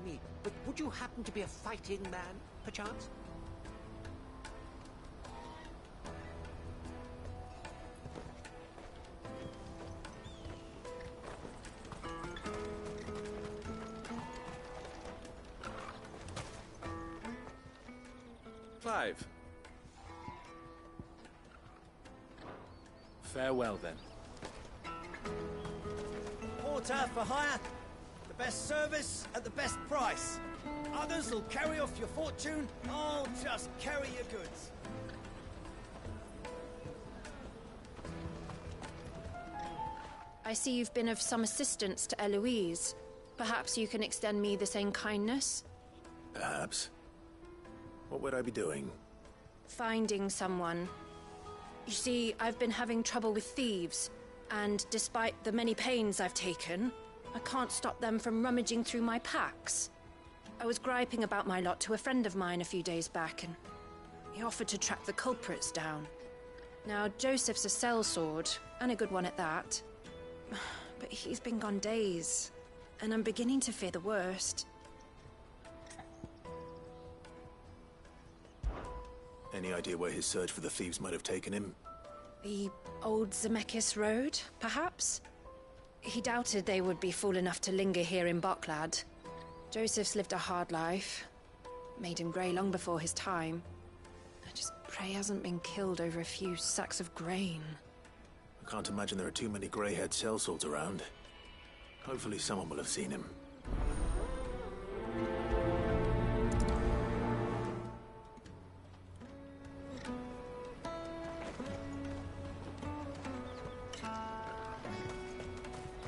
me, but would you happen to be a fighting man, perchance? Clive. Farewell, then. Porter for hire. The best service at the best price. Others will carry off your fortune. I'll just carry your goods. I see you've been of some assistance to Eloise. Perhaps you can extend me the same kindness? Perhaps. What would I be doing? Finding someone. You see, I've been having trouble with thieves, and despite the many pains I've taken, I can't stop them from rummaging through my packs. I was griping about my lot to a friend of mine a few days back, and he offered to track the culprits down. Now, Joseph's a sellsword, and a good one at that. But he's been gone days, and I'm beginning to fear the worst. Any idea where his search for the thieves might have taken him? The old Zemeckis Road, perhaps? He doubted they would be fool enough to linger here in Boklad. Joseph's lived a hard life. Made him grey long before his time. I just pray he hasn't been killed over a few sacks of grain. I can't imagine there are too many grey-haired sellswords around. Hopefully someone will have seen him.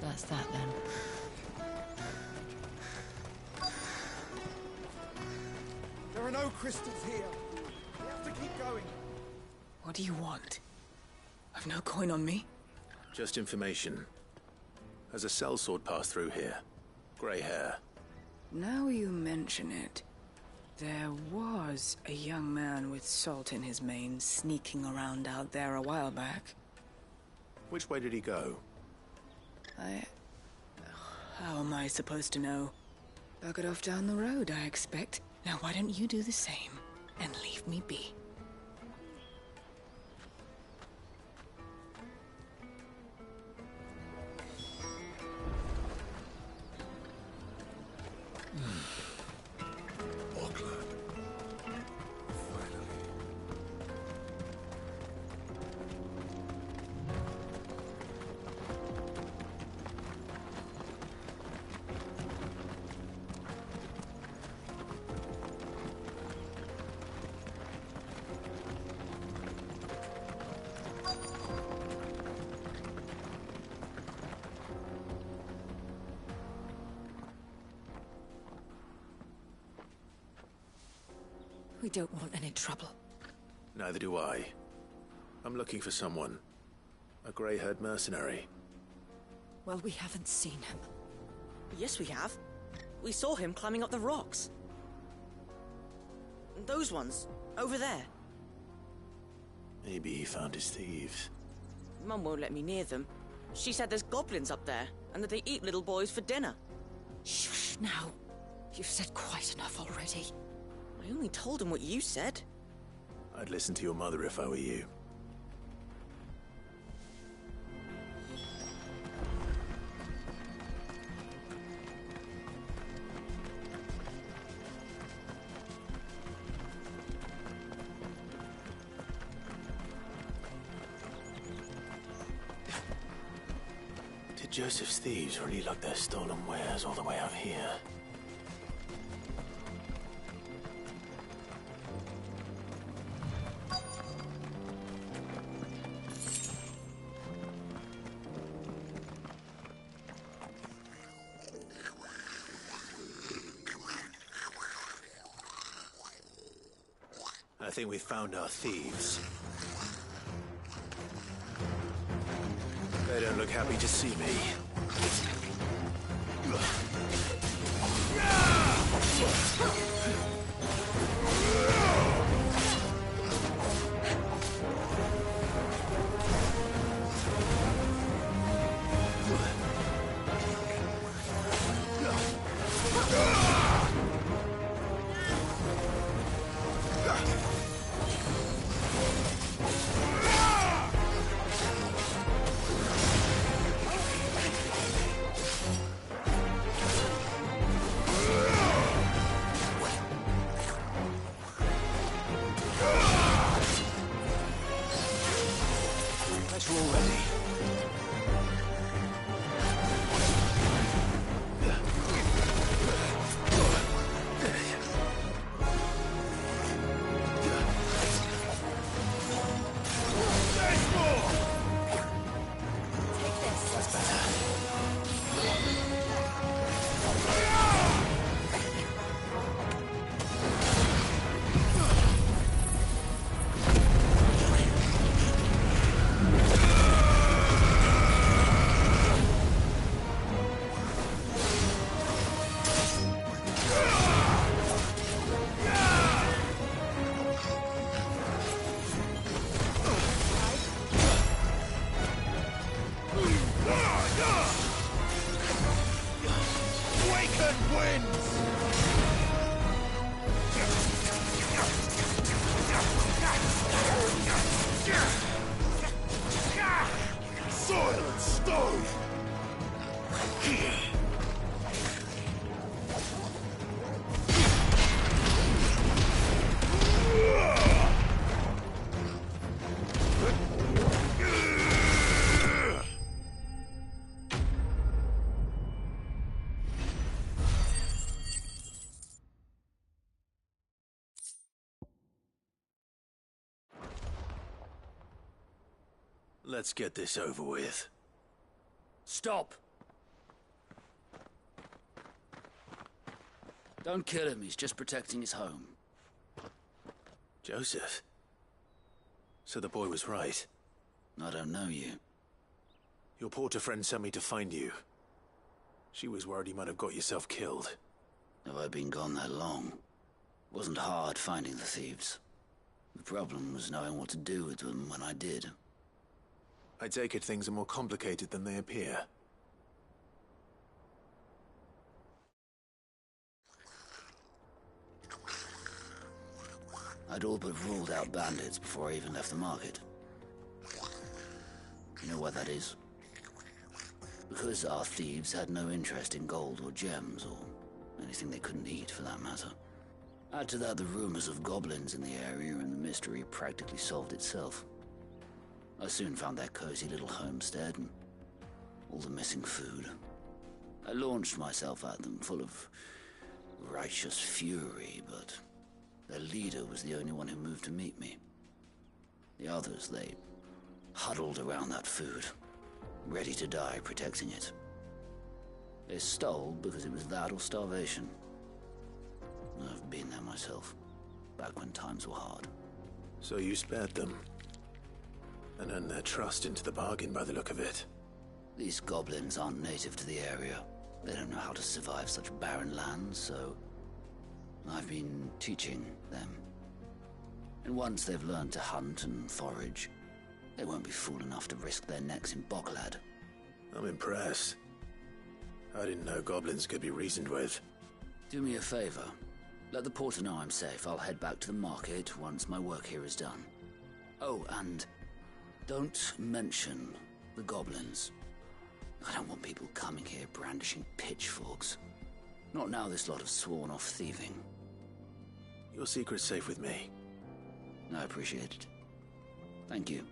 That's that, then. There are no crystals here. We have to keep going. What do you want? I've no coin on me. Just information. Has a sellsword passed through here? Grey hair. Now you mention it, there was a young man with salt in his mane sneaking around out there a while back. Which way did he go? How am I supposed to know? Buggered off down the road, I expect. Now why don't you do the same and leave me be? We don't want any trouble. Neither do I. I'm looking for someone. A grey-haired mercenary. Well, we haven't seen him. Yes, we have. We saw him climbing up the rocks. Those ones, over there. Maybe he found his thieves. Mum won't let me near them. She said there's goblins up there, and that they eat little boys for dinner. Shush now. You've said quite enough already. I only told him what you said. I'd listen to your mother if I were you. Did Joseph's thieves really lug their stolen wares all the way out here? I think we found our thieves. They don't look happy to see me. closer already. Let's get this over with. Stop! Don't kill him, he's just protecting his home. Joseph? So the boy was right. I don't know you. Your porter friend sent me to find you. She was worried you might have got yourself killed. Have I been gone that long? Wasn't hard finding the thieves. The problem was knowing what to do with them when I did. I take it things are more complicated than they appear. I'd all but ruled out bandits before I even left the market. You know why that is? Because our thieves had no interest in gold or gems, or anything they couldn't eat for that matter. Add to that the rumors of goblins in the area, and the mystery practically solved itself. I soon found their cozy little homestead and all the missing food. I launched myself at them full of righteous fury, but their leader was the only one who moved to meet me. The others, they huddled around that food, ready to die protecting it. They stole because it was that or starvation. I've been there myself, back when times were hard. So you spared them? And earned their trust into the bargain by the look of it. These goblins aren't native to the area. They don't know how to survive such barren lands, so I've been teaching them. And once they've learned to hunt and forage, they won't be fool enough to risk their necks in Bocklad. I'm impressed. I didn't know goblins could be reasoned with. Do me a favor. Let the porter know I'm safe. I'll head back to the market once my work here is done. Oh, and don't mention the goblins. I don't want people coming here brandishing pitchforks. Not now this lot have sworn off thieving. Your secret's safe with me. I appreciate it. Thank you.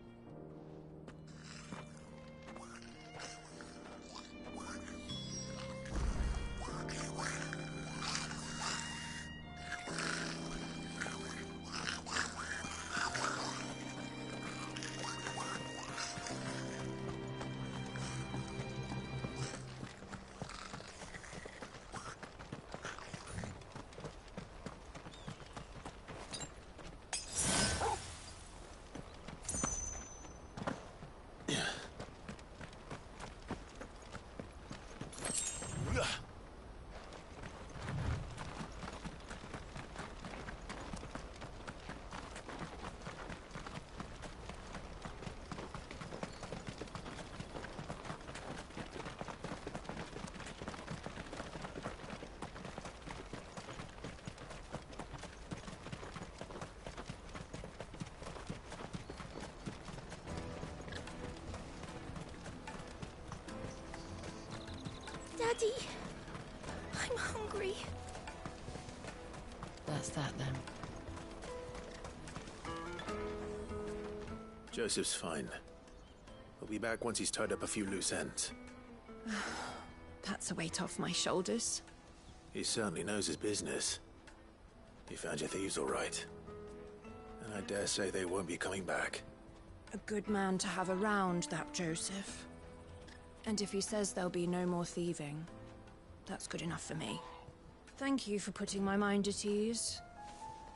Daddy, I'm hungry. That's that then. Joseph's fine. He'll be back once he's tied up a few loose ends. That's a weight off my shoulders. He certainly knows his business. He found your thieves all right. And I dare say they won't be coming back. A good man to have around, that Joseph. And if he says there'll be no more thieving, that's good enough for me. Thank you for putting my mind at ease.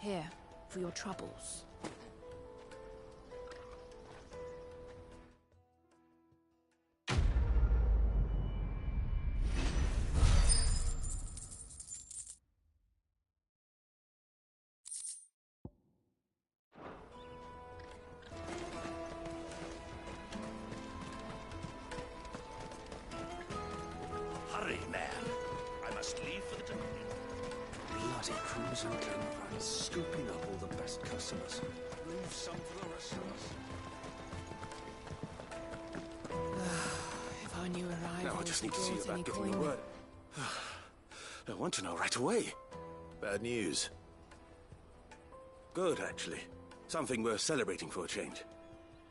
Here, for your troubles. Hurry, man. I must leave for the... Bloody crimson caravan, scooping up all the best customers. Leave some for the rest of us. If our new arrival Now I just need to see brought about any getting the coin- word. I want to know right away. Bad news. Good, actually. Something worth celebrating for a change.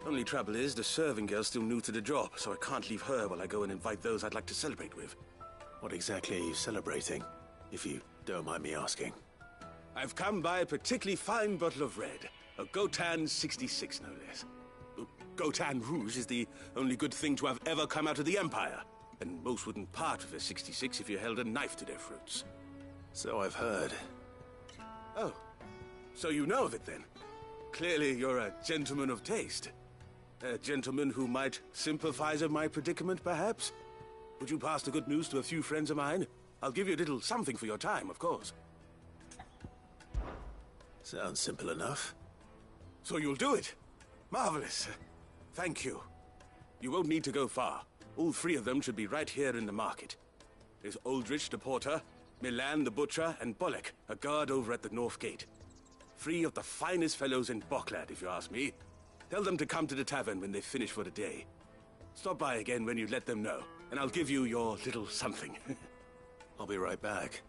Only trouble is, the serving girl's still new to the job, so I can't leave her while I go and invite those I'd like to celebrate with. What exactly are you celebrating, if you don't mind me asking? I've come by a particularly fine bottle of red. A Gotan 66, no less. Gotan Rouge is the only good thing to have ever come out of the Empire. And most wouldn't part with a 66 if you held a knife to their throats. So I've heard. Oh, so you know of it then? Clearly you're a gentleman of taste. A gentleman who might sympathize with my predicament, perhaps? Would you pass the good news to a few friends of mine? I'll give you a little something for your time, of course. Sounds simple enough. So you'll do it? Marvelous. Thank you. You won't need to go far. All three of them should be right here in the market. There's Aldrich the porter, Milan the butcher, and Bollock, a guard over at the north gate. Three of the finest fellows in Bocklad, if you ask me. Tell them to come to the tavern when they finish for the day. Stop by again when you let them know, and I'll give you your little something. I'll be right back.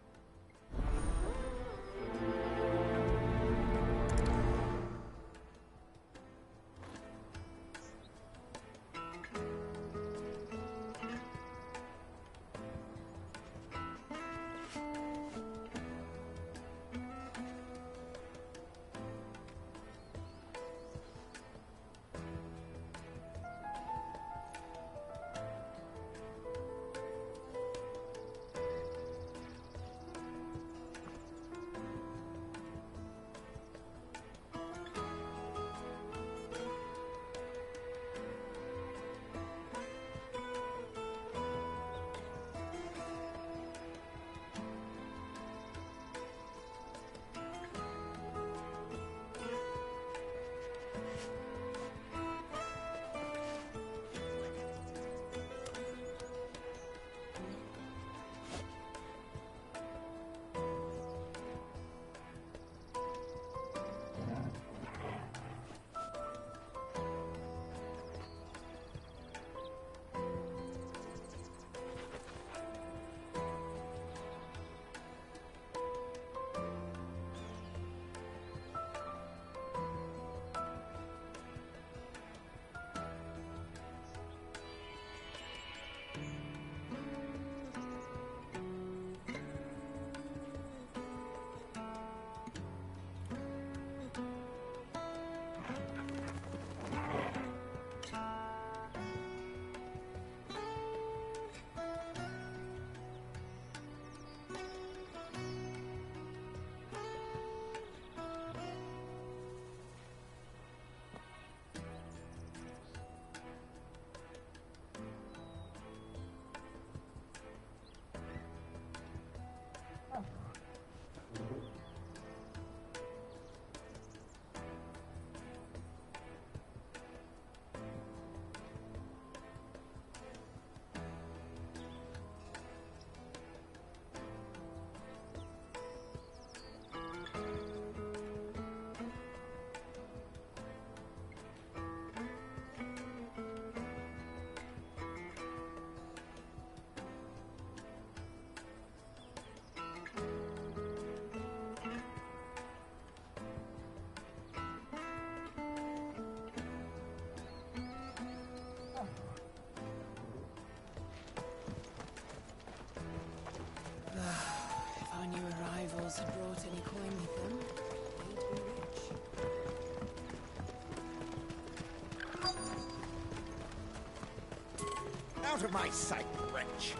out of my sight, wretch.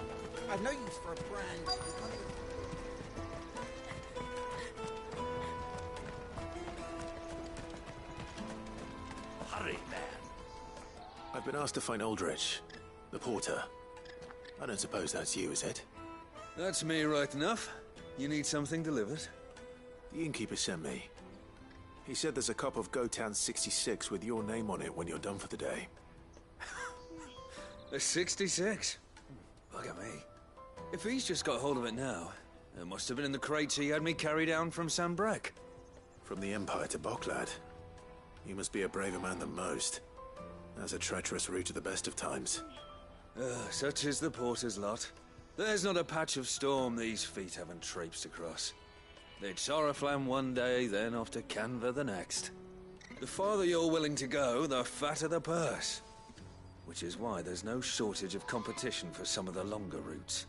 I've no use for a brand. Hurry, man. I've been asked to find Aldrich, the porter. I don't suppose that's you, is it? That's me right enough. You need something delivered? The innkeeper sent me. He said there's a cup of Gotan 66 with your name on it when you're done for the day. A 66? Look at me. If he's just got hold of it now, it must have been in the crates he had me carry down from Sambrek. From the Empire to Boklad. You must be a braver man than most. That's a treacherous route at the best of times. Such is the porter's lot. There's not a patch of storm these feet haven't traipsed across. It's Oriflamme one day, then off to Canva the next. The farther you're willing to go, the fatter the purse. Which is why there's no shortage of competition for some of the longer routes.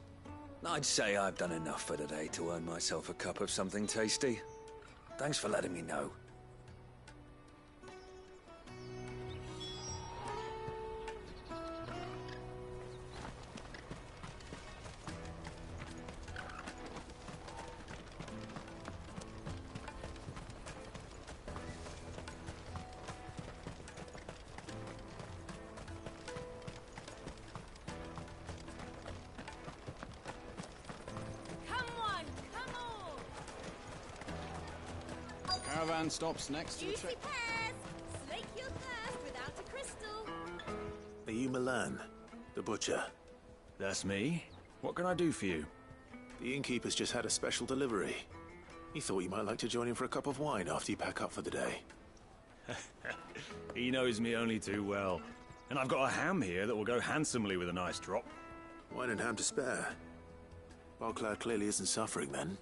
I'd say I've done enough for today to earn myself a cup of something tasty. Thanks for letting me know. Caravan stops next to the Juicy pears! Slake your thirst without a crystal. Are you Milan, the butcher? That's me. What can I do for you? The innkeeper's just had a special delivery. He thought you might like to join him for a cup of wine after you pack up for the day. He knows me only too well. And I've got a ham here that will go handsomely with a nice drop. Wine and ham to spare. Boklad clearly isn't suffering then.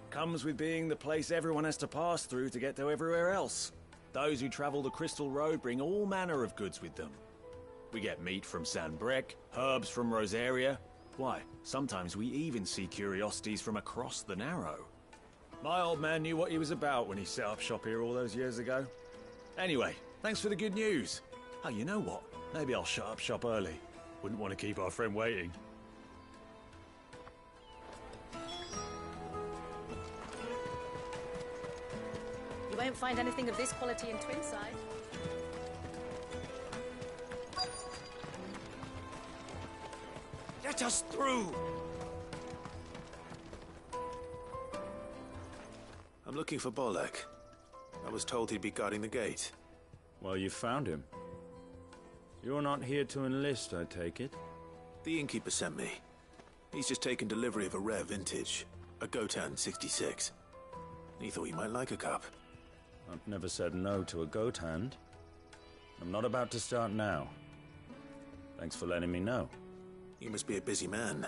Comes with being the place everyone has to pass through to get to everywhere else. Those who travel the Crystal Road bring all manner of goods with them. We get meat from Sanbrek, herbs from Rosaria. Why, sometimes we even see curiosities from across the Narrow. My old man knew what he was about when he set up shop here all those years ago. Anyway, thanks for the good news. Oh, you know what? Maybe I'll shut up shop early. Wouldn't want to keep our friend waiting. You won't find anything of this quality in Twinside. Let us through! I'm looking for Bolek. I was told he'd be guarding the gate. Well, you found him. You're not here to enlist, I take it? The innkeeper sent me. He's just taken delivery of a rare vintage, a Gotan 66. He thought you might like a cup. I've never said no to a goat hand. I'm not about to start now. Thanks for letting me know. You must be a busy man.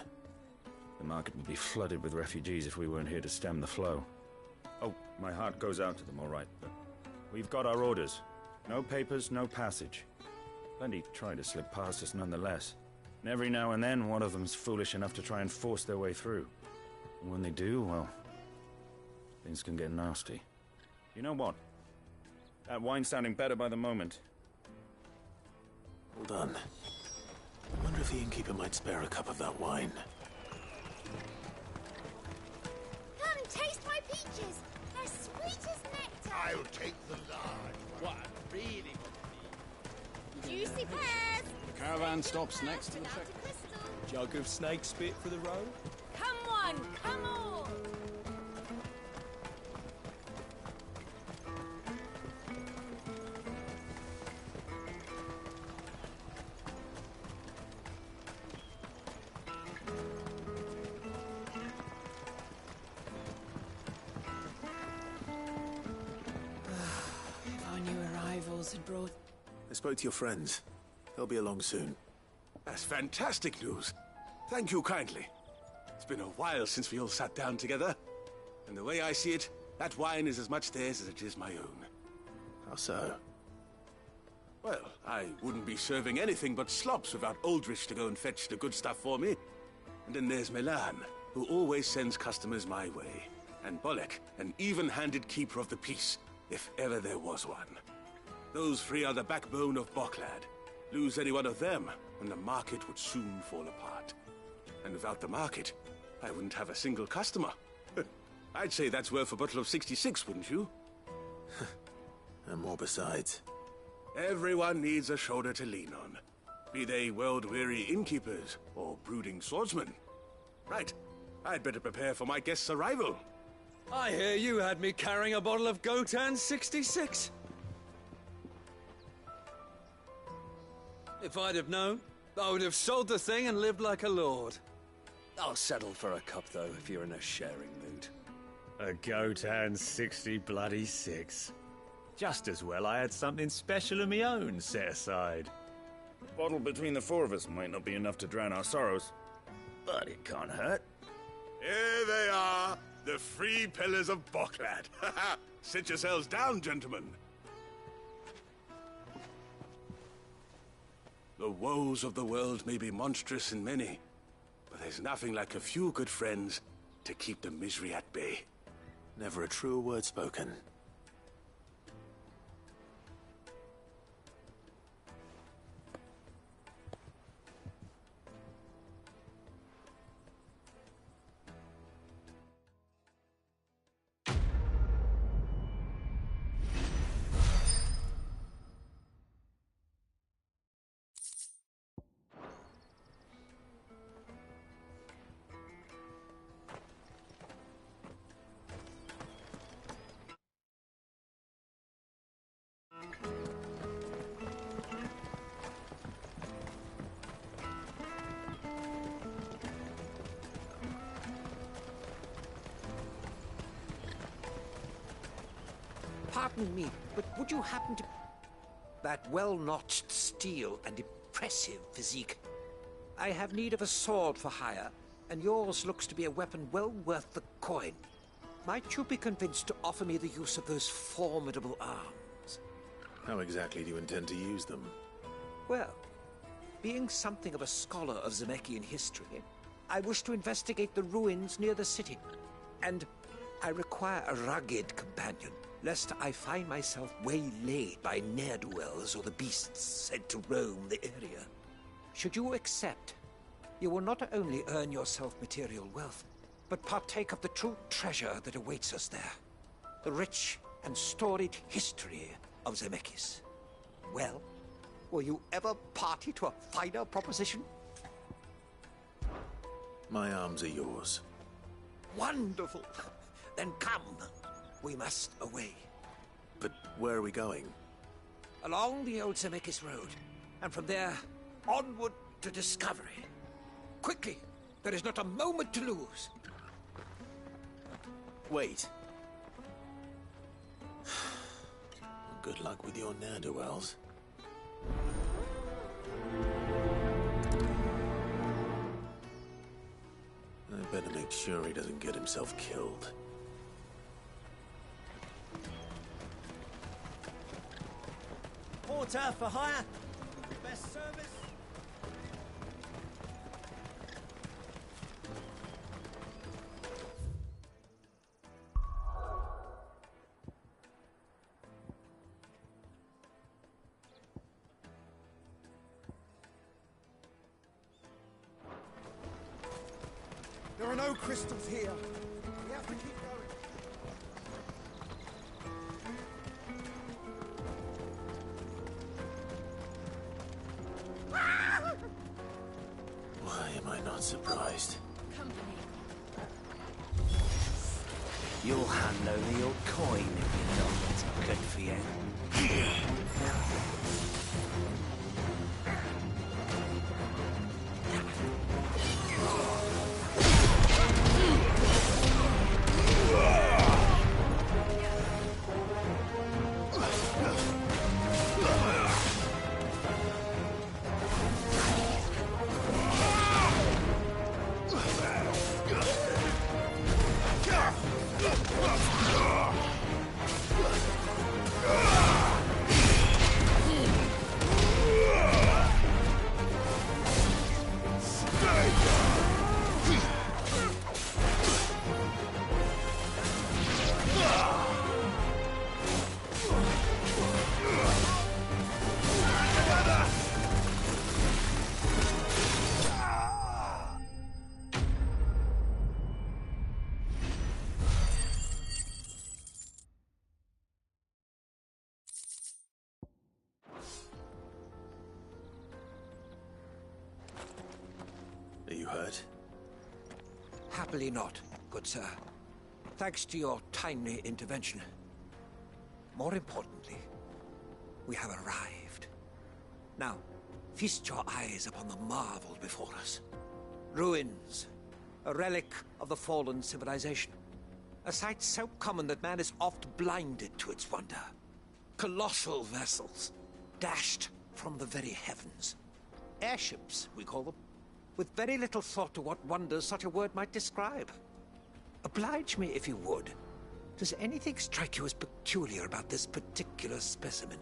The market would be flooded with refugees if we weren't here to stem the flow. Oh, my heart goes out to them, all right, but we've got our orders. No papers, no passage. Plenty try to slip past us nonetheless. And every now and then, one of them's foolish enough to try and force their way through. And when they do, well, things can get nasty. You know what? That wine's sounding better by the moment. Hold on. I wonder if the innkeeper might spare a cup of that wine. Come, taste my peaches. They're sweet as nectar. I'll take the large one. What I really want Juicy pears. The caravan stops next to the Without check. a crystal. Jug of snake spit for the road? Come one, come all. If our new arrivals had brought... I spoke to your friends. They'll be along soon. That's fantastic news. Thank you kindly. It's been a while since we all sat down together. And the way I see it, that wine is as much theirs as it is my own. How so? Well, I wouldn't be serving anything but slops without Aldrich to go and fetch the good stuff for me. And then there's Milan, who always sends customers my way. And Bolek, an even-handed keeper of the peace, if ever there was one. Those three are the backbone of Boklad. Lose any one of them, and the market would soon fall apart. And without the market, I wouldn't have a single customer. I'd say that's worth a bottle of 66, wouldn't you? And more besides. Everyone needs a shoulder to lean on. Be they world-weary innkeepers or brooding swordsmen. Right. I'd better prepare for my guest's arrival. I hear you had me carrying a bottle of Gotan 66. If I'd have known, I would have sold the thing and lived like a lord. I'll settle for a cup, though, if you're in a sharing mood. A Gotan 60 bloody 6. Just as well I had something special of my own set aside. A bottle between the four of us might not be enough to drown our sorrows, but it can't hurt. Here they are, the 3 pillars of Boklad. Sit yourselves down, gentlemen. The woes of the world may be monstrous and many, but there's nothing like a few good friends to keep the misery at bay. Never a truer word spoken. Pardon me, but would you happen to... That well-notched steel and impressive physique. I have need of a sword for hire, and yours looks to be a weapon well worth the coin. Might you be convinced to offer me the use of those formidable arms? How exactly do you intend to use them? Well, being something of a scholar of Zemeckis history, I wish to investigate the ruins near the city. And I require a rugged companion, lest I find myself waylaid by ne'er-do-wells or the beasts sent to roam the area. Should you accept, you will not only earn yourself material wealth, but partake of the true treasure that awaits us there. The rich and storied history of Zemeckis. Well, were you ever party to a finer proposition? My arms are yours. Wonderful! Then come. We must away. But where are we going? Along the old Zemeckis Road, and from there, onward to discovery. Quickly! There is not a moment to lose. Wait. Good luck with your ne'er-do-wells. I better make sure he doesn't get himself killed. Porter for hire. Best service. There are no crystals here. We have to keep going. Why am I not surprised? You'll hand over your coin if you're not good for you. hurt? Happily not, good sir. Thanks to your timely intervention. More importantly, we have arrived. Now, feast your eyes upon the marvel before us. Ruins, a relic of the fallen civilization. A sight so common that man is oft blinded to its wonder. Colossal vessels, dashed from the very heavens. Airships, we call them, with very little thought to what wonders such a word might describe. Oblige me if you would. Does anything strike you as peculiar about this particular specimen?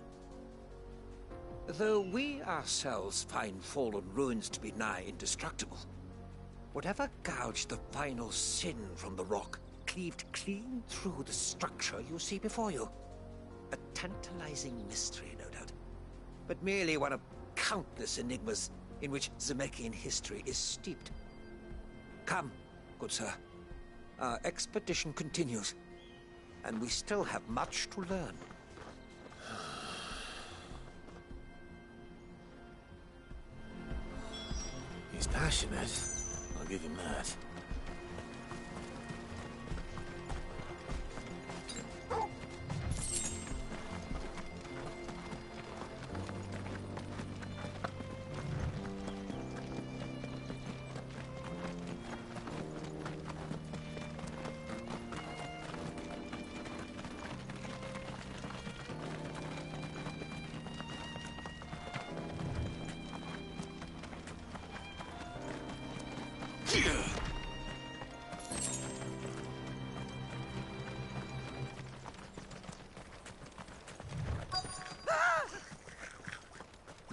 Though we ourselves find fallen ruins to be nigh indestructible, whatever gouged the final sin from the rock cleaved clean through the structure you see before you. A tantalizing mystery, no doubt, but merely one of countless enigmas in which Zemeckis history is steeped. Come, good sir. Our expedition continues, and we still have much to learn. He's passionate. I'll give him that.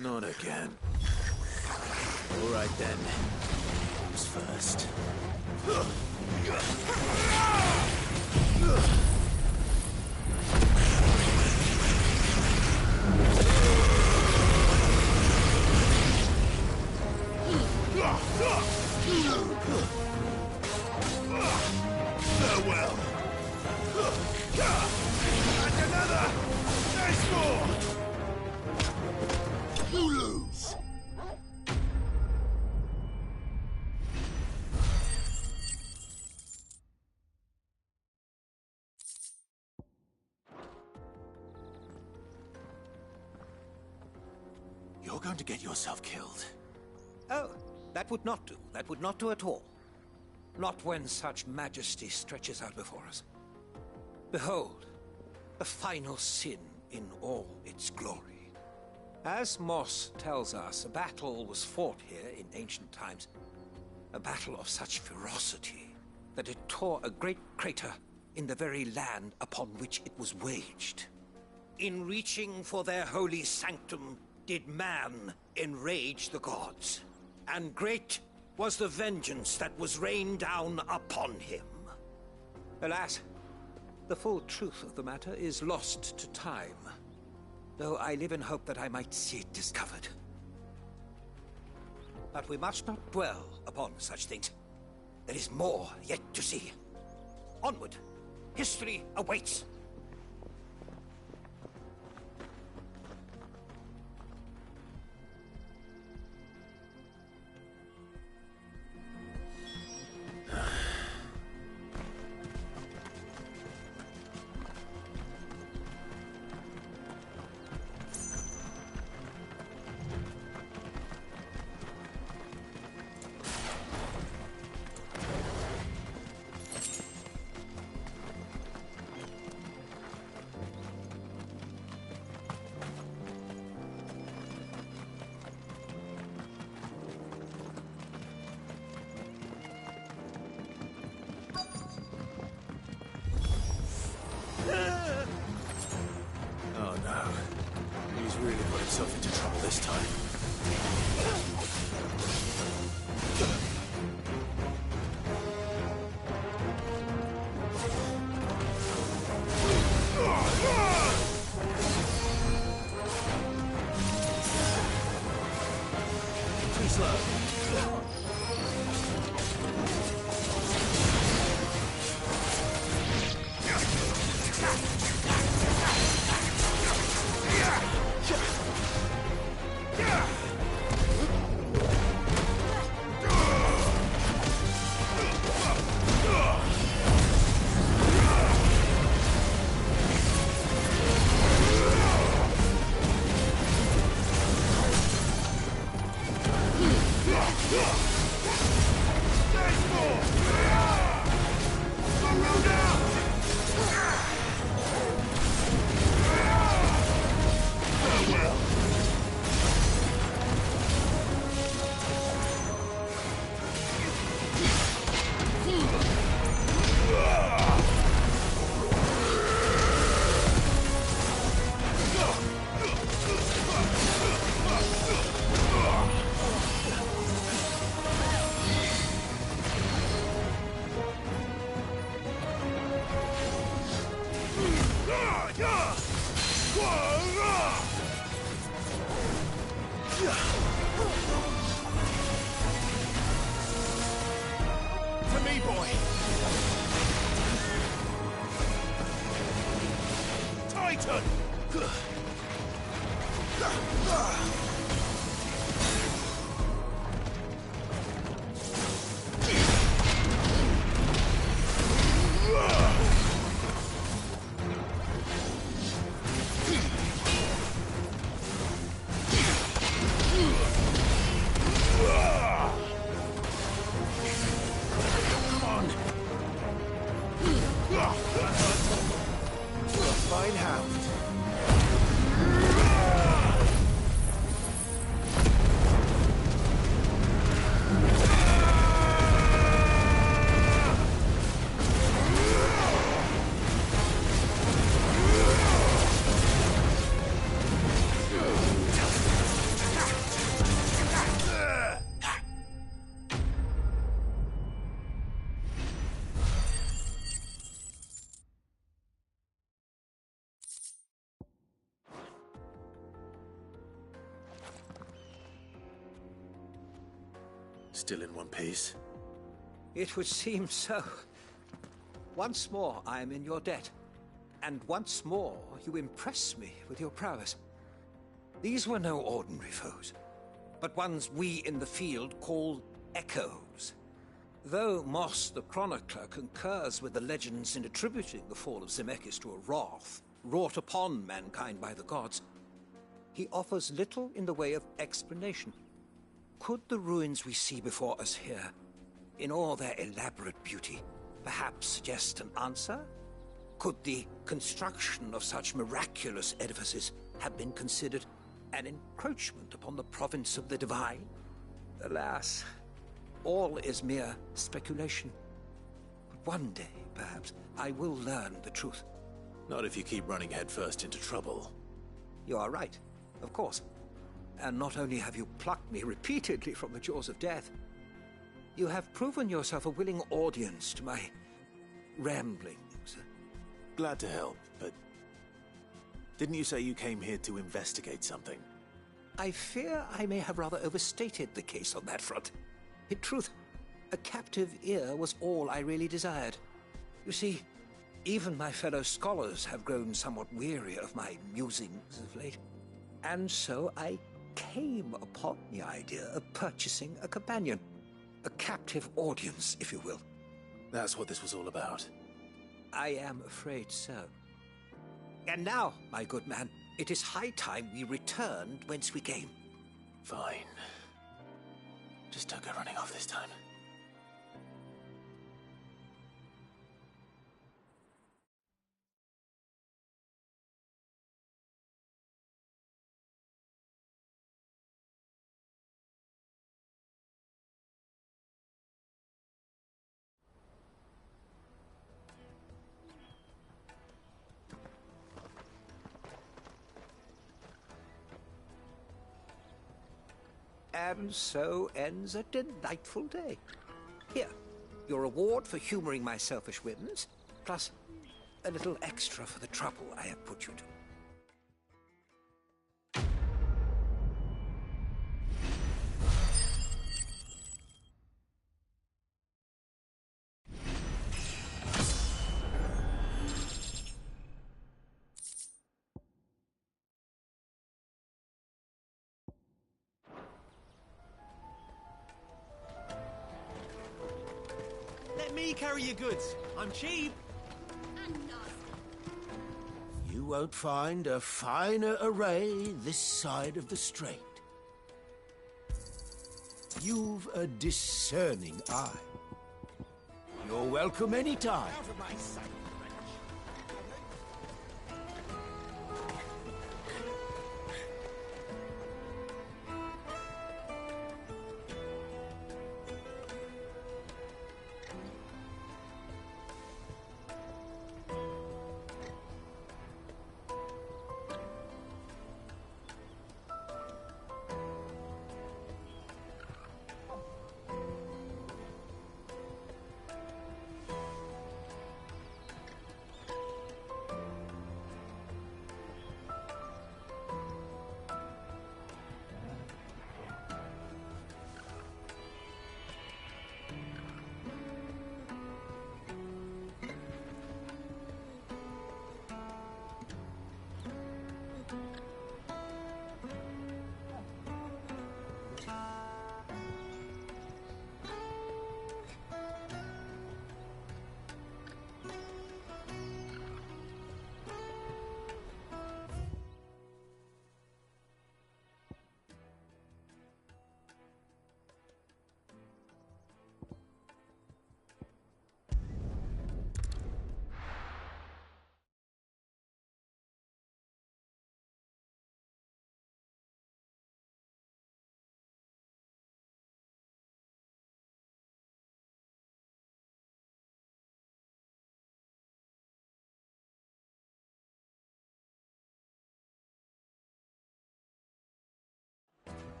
Not again. All right then. Who's first? Farewell. And another. There's more. You lose. You're going to get yourself killed. Oh, that would not do. That would not do at all. Not when such majesty stretches out before us. Behold, the final sin in all its glory. As Moss tells us, a battle was fought here in ancient times. A battle of such ferocity that it tore a great crater in the very land upon which it was waged. In reaching for their holy sanctum, did man enrage the gods, and great was the vengeance that was rained down upon him. Alas, the full truth of the matter is lost to time, though I live in hope that I might see it discovered. But we must not dwell upon such things. There is more yet to see. Onward! History awaits! Oh no. He's really put himself into trouble this time. Too slow. To me, boy! Titan! Fine hound. Still in one piece? It would seem so. Once more, I am in your debt. And once more, you impress me with your prowess. These were no ordinary foes, but ones we in the field call echoes. Though Moss the Chronicler concurs with the legends in attributing the fall of Zemeckis to a wrath wrought upon mankind by the gods, he offers little in the way of explanation. Could the ruins we see before us here, in all their elaborate beauty, perhaps suggest an answer? Could the construction of such miraculous edifices have been considered an encroachment upon the province of the divine? Alas, all is mere speculation. But one day, perhaps, I will learn the truth. Not if you keep running headfirst into trouble. You are right, of course. And not only have you plucked me repeatedly from the jaws of death, you have proven yourself a willing audience to my ramblings. Glad to help, but didn't you say you came here to investigate something? I fear I may have rather overstated the case on that front. In truth, a captive ear was all I really desired. You see, even my fellow scholars have grown somewhat weary of my musings of late. And so I came upon the idea of purchasing a companion. A captive audience, if you will. That's what this was all about. I am afraid so. And now, my good man, it is high time we returned whence we came. Fine. Just don't go running off this time. And so ends a delightful day. Here, your reward for humoring my selfish whims, plus a little extra for the trouble I have put you to. Let me carry your goods. I'm cheap. You won't find a finer array this side of the strait. You've a discerning eye. You're welcome anytime. Out of my sight, wretch.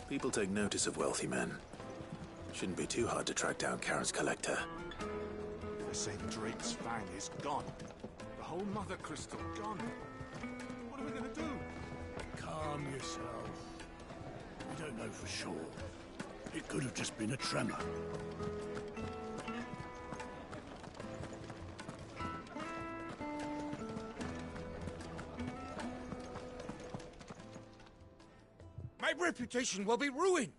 People take notice of wealthy men. Shouldn't be too hard to track down Karen's collector. They say Drake's fang is gone. The whole mother crystal gone. What are we gonna do? Calm yourself. We don't know for sure. It could have just been a tremor. My reputation will be ruined!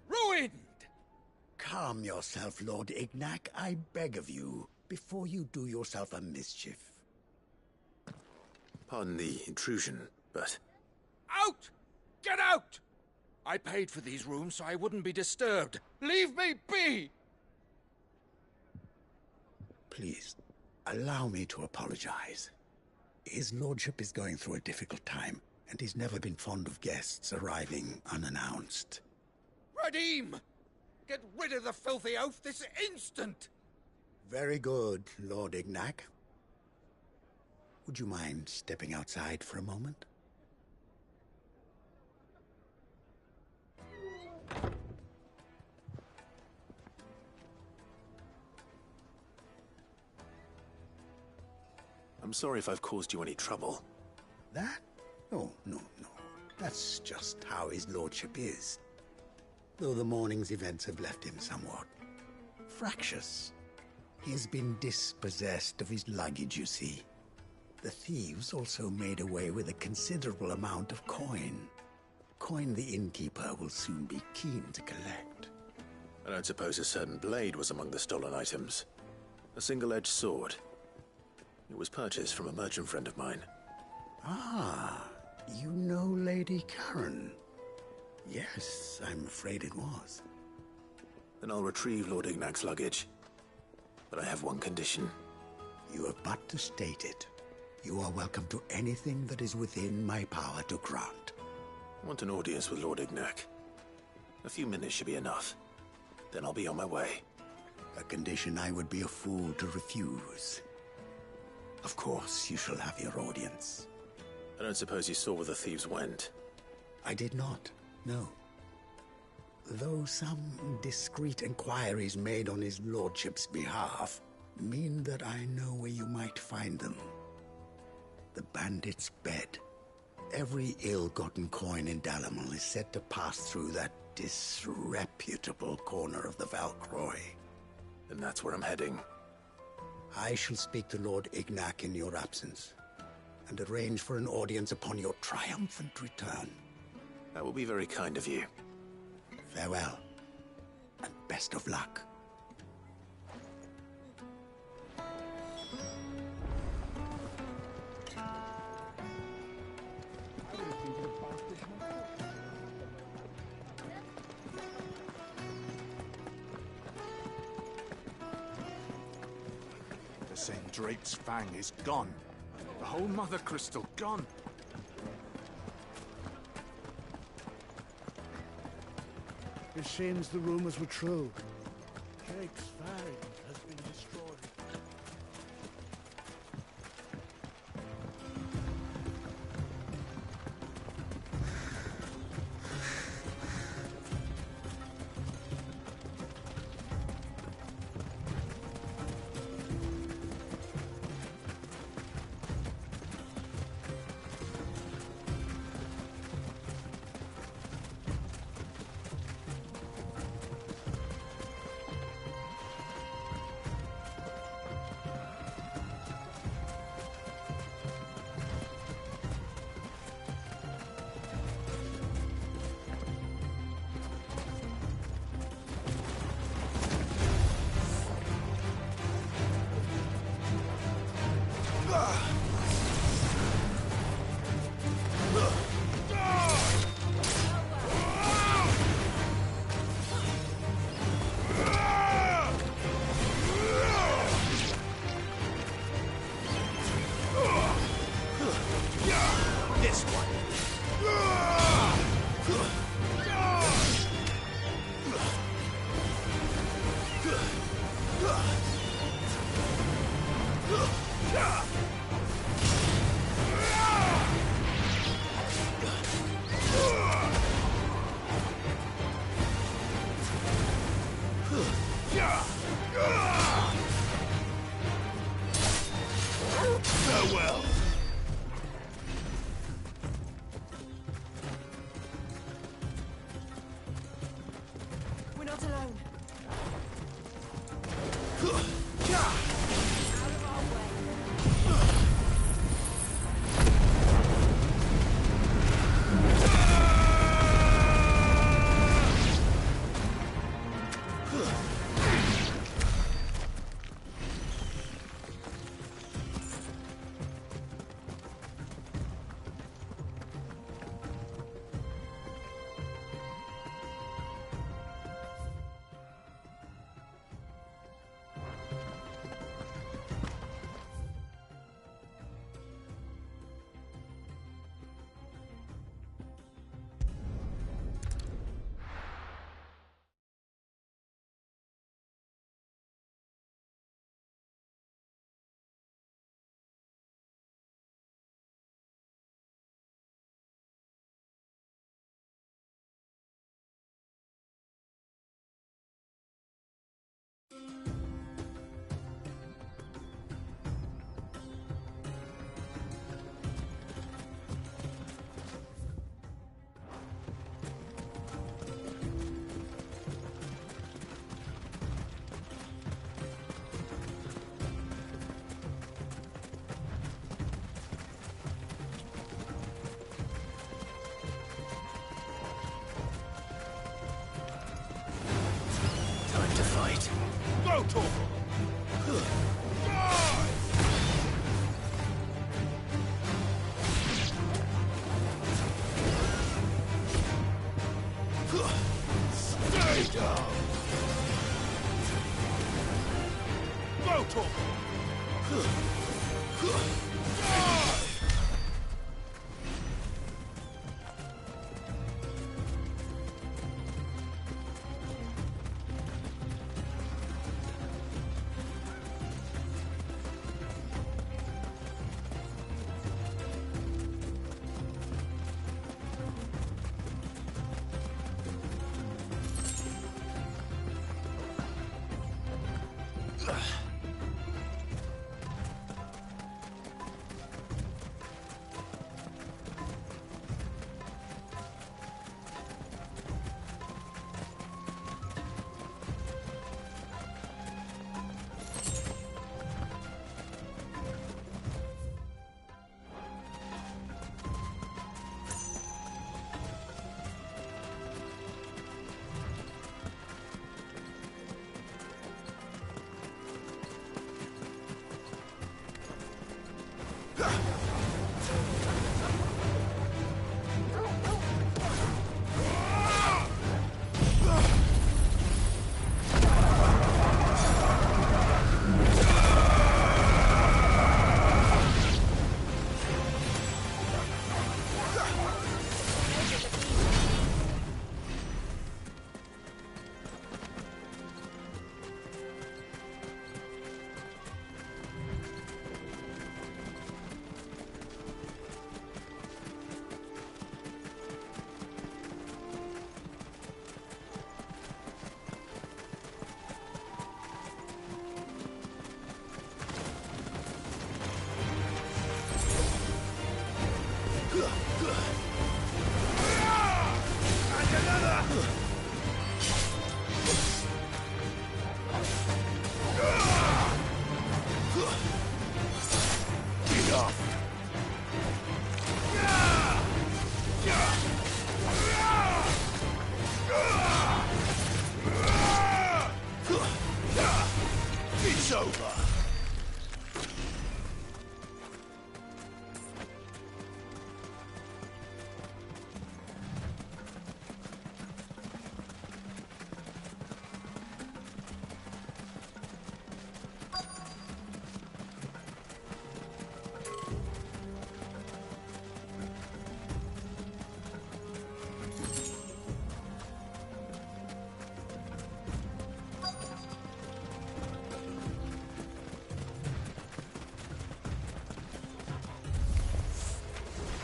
Ruined! Calm yourself, Lord Ignac, I beg of you, before you do yourself a mischief. Pardon the intrusion, but... Out! Get out! I paid for these rooms so I wouldn't be disturbed. Leave me be! Please, allow me to apologize. His lordship is going through a difficult time, and he's never been fond of guests arriving unannounced. Radim! Get rid of the filthy oaf this instant! Very good, Lord Ignac. Would you mind stepping outside for a moment? I'm sorry if I've caused you any trouble. That? Oh, no. That's just how his lordship is. Though the morning's events have left him somewhat fractious. He has been dispossessed of his luggage, you see. The thieves also made away with a considerable amount of coin. Coin the innkeeper will soon be keen to collect. I don't suppose a certain blade was among the stolen items. A single-edged sword. It was purchased from a merchant friend of mine. Ah, you know Lady Karen. Yes, I'm afraid it was. Then I'll retrieve Lord Ignac's luggage. But I have one condition. You have but to state it. You are welcome to anything that is within my power to grant. I want an audience with Lord Ignac. A few minutes should be enough. Then I'll be on my way. A condition I would be a fool to refuse. Of course, you shall have your audience. I don't suppose you saw where the thieves went. I did not, no. Though some discreet inquiries made on his lordship's behalf mean that I know where you might find them. The bandit's bed. Every ill-gotten coin in Dalamel is said to pass through that disreputable corner of the Valcroy. And that's where I'm heading. I shall speak to Lord Ignac in your absence, and arrange for an audience upon your triumphant return. That will be very kind of you. Farewell, and best of luck. St. Drake's Fang is gone. The whole Mother Crystal gone. It seems the rumors were true. Drake's Fang has been destroyed. Farewell. We're not alone. Time to fight. Go, Torval! Stay down! Go, Torval! It's over.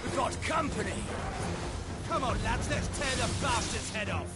We've got company! Come on, lads, let's tear the bastard's head off!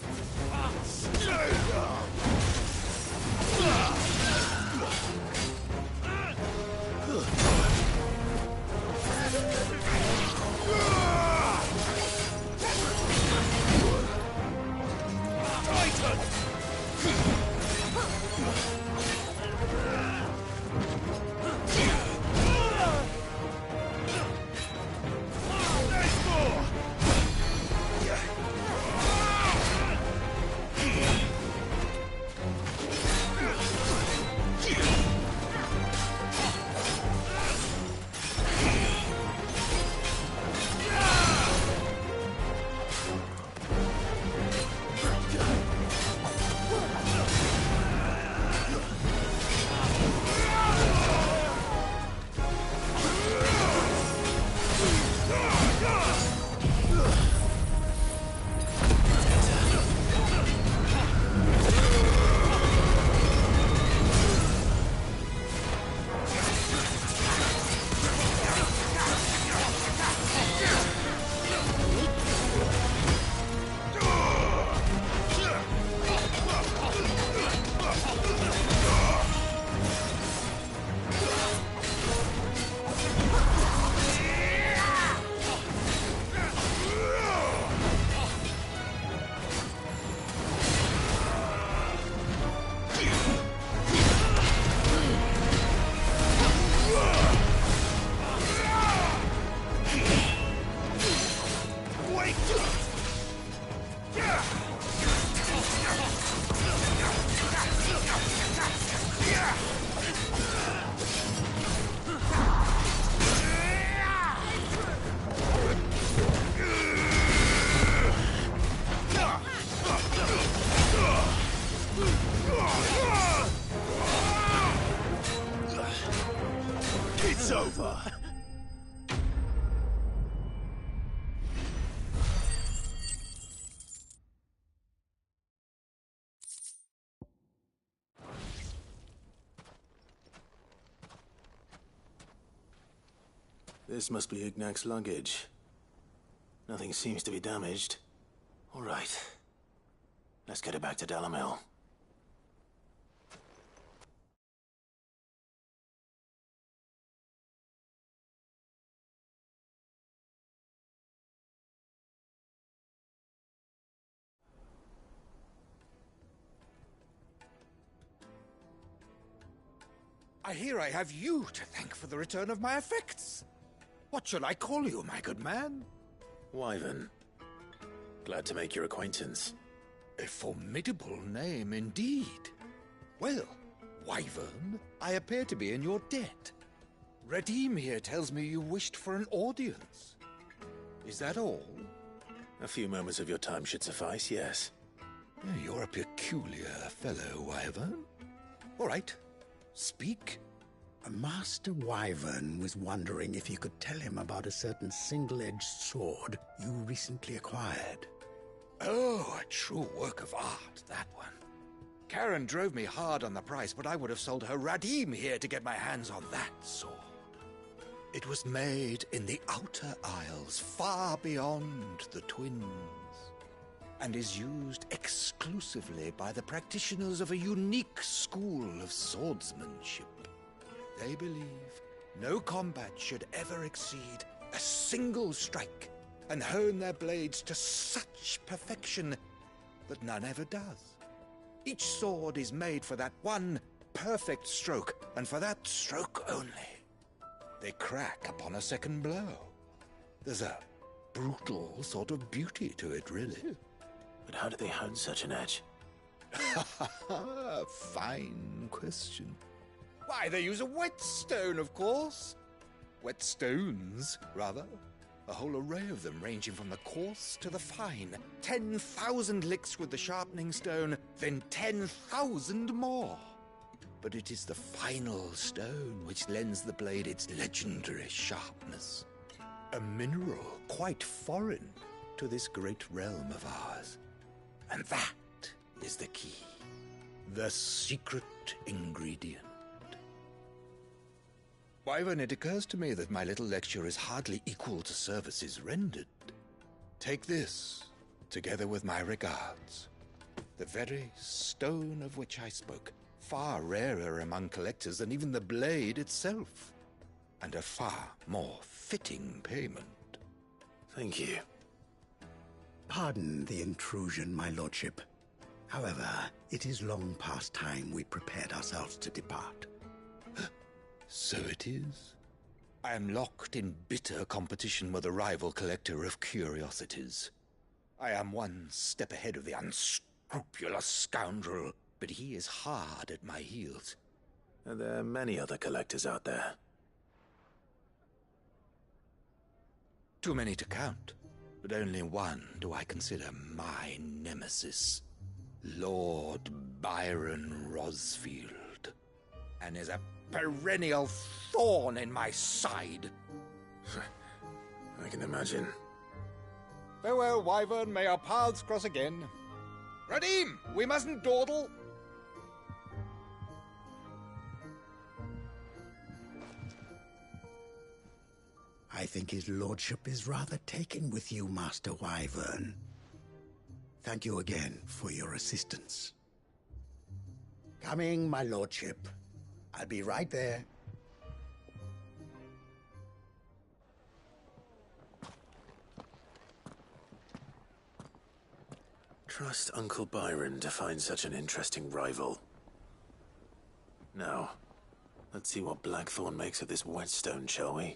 It's over. This must be Ignac's luggage. Nothing seems to be damaged. All right. Let's get it back to Delamel. I hear I have you to thank for the return of my effects. What shall I call you, my good man? Wyvern. Glad to make your acquaintance. A formidable name indeed. Well, Wyvern, I appear to be in your debt. Redeem here tells me you wished for an audience. Is that all? A few moments of your time should suffice, yes. You're a peculiar fellow, Wyvern. All right. Speak. Master Wyvern was wondering if you could tell him about a certain single-edged sword you recently acquired. Oh, a true work of art, that one. Karen drove me hard on the price, but I would have sold her Radim here to get my hands on that sword. It was made in the Outer Isles, far beyond the Twins, and is used exclusively by the practitioners of a unique school of swordsmanship. They believe no combat should ever exceed a single strike, and hone their blades to such perfection that none ever does. Each sword is made for that one perfect stroke, and for that stroke only. They crack upon a second blow. There's a brutal sort of beauty to it, really. But how do they hone such an edge? Fine question. Why, they use a whetstone, of course. Whetstones, rather. A whole array of them, ranging from the coarse to the fine. 10,000 licks with the sharpening stone, then 10,000 more. But it is the final stone which lends the blade its legendary sharpness. A mineral quite foreign to this great realm of ours. And that is the key. The secret ingredient. Wyvern, it occurs to me that my little lecture is hardly equal to services rendered. Take this, together with my regards. The very stone of which I spoke, far rarer among collectors than even the blade itself, and a far more fitting payment. Thank you. Pardon the intrusion, my lordship. However, it is long past time we prepared ourselves to depart. So it is. I am locked in bitter competition with a rival collector of curiosities. I am one step ahead of the unscrupulous scoundrel, but he is hard at my heels. Are there many other collectors out there? Too many to count, but only one do I consider my nemesis. Lord Byron Rosfield, and is a perennial thorn in my side. I can imagine. Farewell, Wyvern. May our paths cross again. Radim, we mustn't dawdle. I think his lordship is rather taken with you, Master Wyvern. Thank you again for your assistance. Coming, my lordship. I'll be right there. Trust Uncle Byron to find such an interesting rival. Now, let's see what Blackthorn makes of this whetstone, shall we?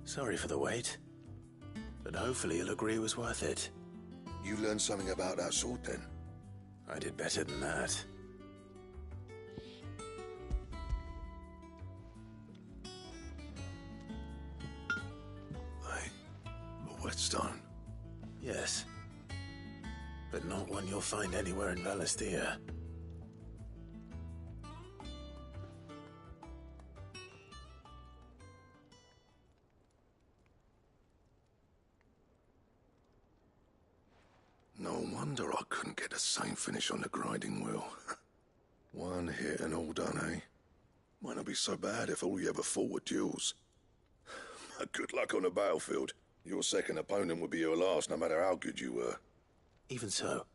Sorry for the wait, but hopefully you'll agree it was worth it. You learned something about that sword, then? I did better than that. A whetstone? Yes, but not one you'll find anywhere in Valisthea. No wonder I couldn't get the same finish on the grinding wheel. One hit and all done, eh? Might not be so bad if all you ever fought were duels. Good luck on the battlefield. Your second opponent would be your last, no matter how good you were. Even so,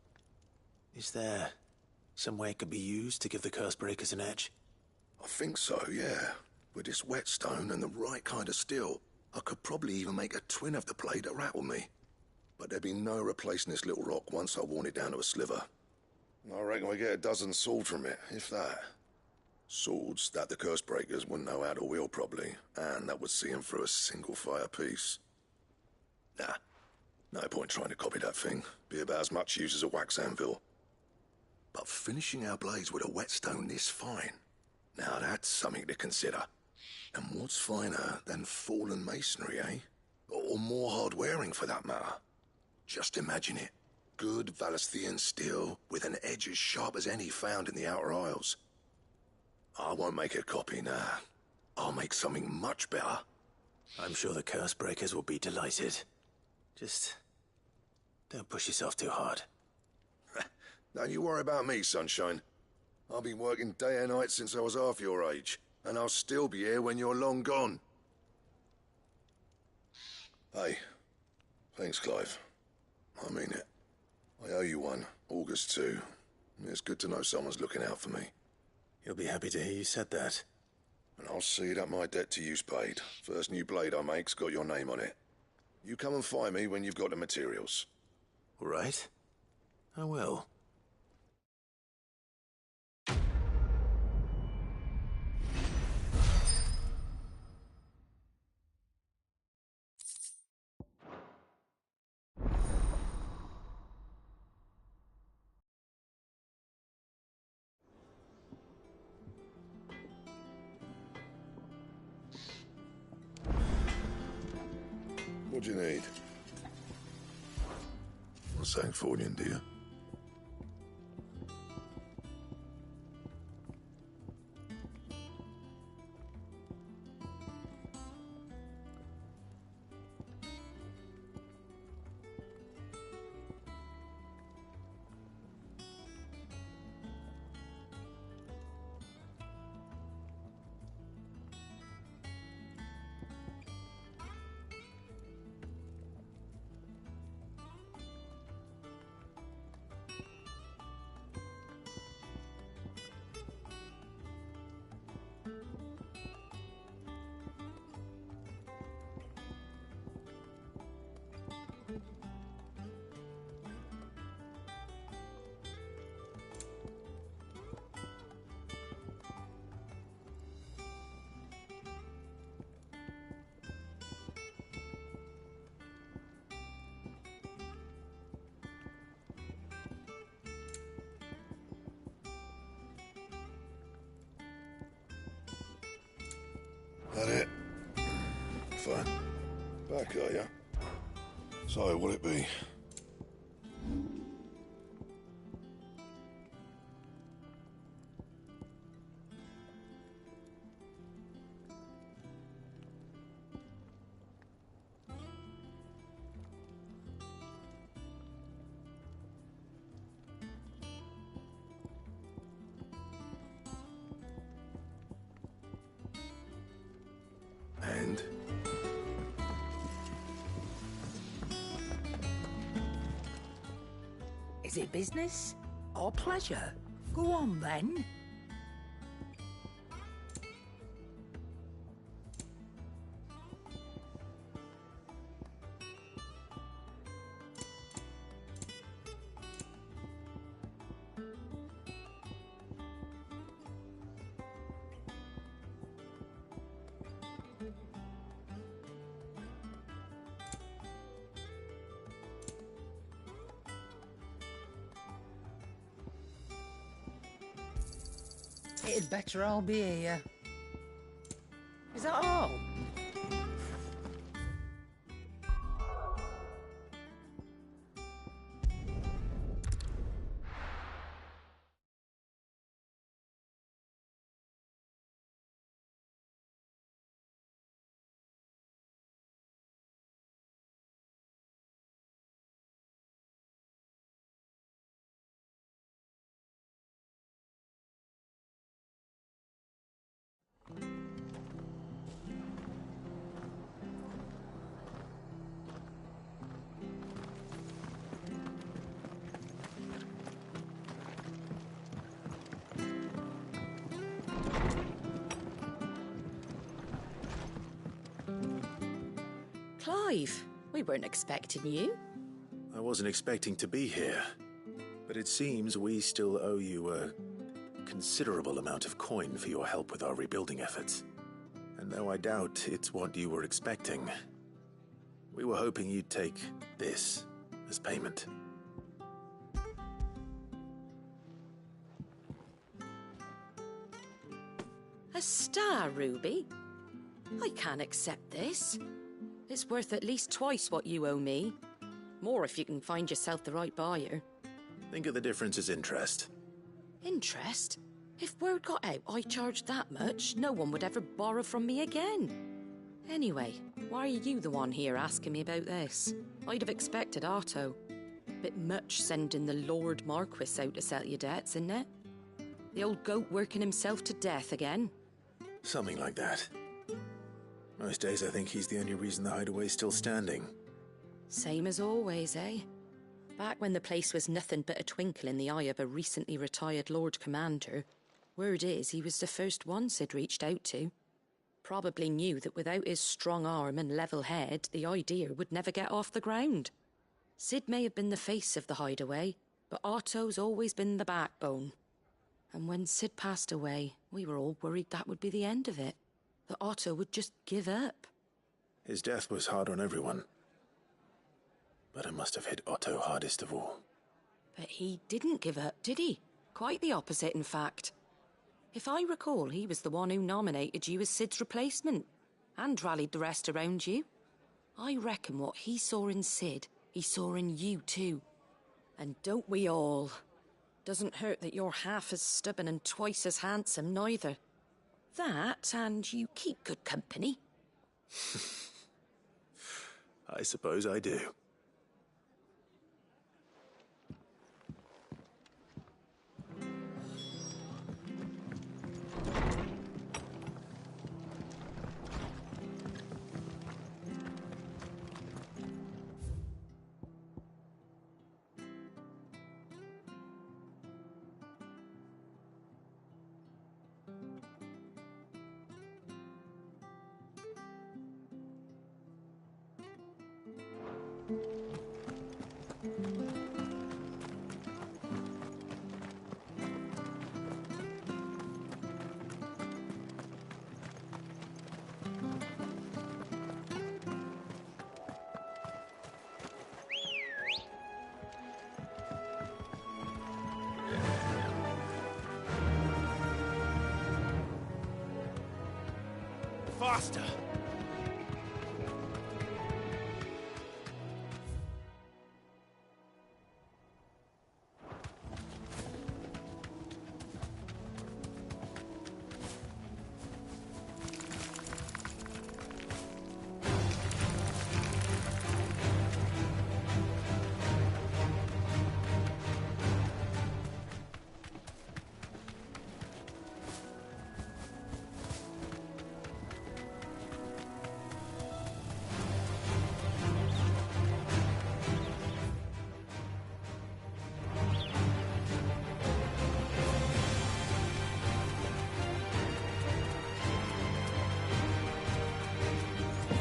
is there some way it could be used to give the Cursebreakers an edge? I think so, yeah. With this whetstone and the right kind of steel, I could probably even make a twin of the blade that rattled me. But there'd be no replacing this little rock once I worn it down to a sliver. I reckon we get a dozen swords from it, if that. Swords that the Cursebreakers wouldn't know how to wield properly, and that would see them through a single fire piece. Nah, no point trying to copy that thing. Be about as much use as a wax anvil. But finishing our blades with a whetstone this fine, now that's something to consider. And what's finer than fallen masonry, eh? Or more hard-wearing, for that matter. Just imagine it. Good Valisthean steel with an edge as sharp as any found in the Outer Isles. I won't make a copy, nah. I'll make something much better. I'm sure the Cursebreakers will be delighted. Just don't push yourself too hard. Don't you worry about me, sunshine. I've been working day and night since I was half your age, and I'll still be here when you're long gone. Hey, thanks, Clive. I mean it. I owe you one. August too. It's good to know someone's looking out for me. He'll be happy to hear you said that. And I'll see that my debt to you's paid. First new blade I make's got your name on it. You come and find me when you've got the materials. All right. I will. What do you need? Well, something for you, dear. That it? Fine. Back, are ya? So, what'll it be? And? Is it business or pleasure? Go on, then. It'd better all be here. Is that all? Clive, we weren't expecting you. I wasn't expecting to be here, but it seems we still owe you a considerable amount of coin for your help with our rebuilding efforts. And though I doubt it's what you were expecting, we were hoping you'd take this as payment. A star ruby? I can't accept this. It's worth at least twice what you owe me. More if you can find yourself the right buyer. Think of the difference as interest. Interest? If word got out I charged that much, no one would ever borrow from me again. Anyway, why are you the one here asking me about this? I'd have expected Otto. Bit much sending the Lord Marquis out to settle your debts, isn't it? The old goat working himself to death again. Something like that. Most days I think he's the only reason the hideaway's still standing. Same as always, eh? Back when the place was nothing but a twinkle in the eye of a recently retired Lord Commander, word is he was the first one Sid reached out to. Probably knew that without his strong arm and level head, the idea would never get off the ground. Sid may have been the face of the hideaway, but Otto's always been the backbone. And when Sid passed away, we were all worried that would be the end of it. That Otto would just give up. His death was hard on everyone. But it must have hit Otto hardest of all. But he didn't give up, did he? Quite the opposite, in fact. If I recall, he was the one who nominated you as Sid's replacement, and rallied the rest around you. I reckon what he saw in Sid, he saw in you too. And don't we all? Doesn't hurt that you're half as stubborn and twice as handsome, neither. That, and you keep good company. I suppose I do. Faster!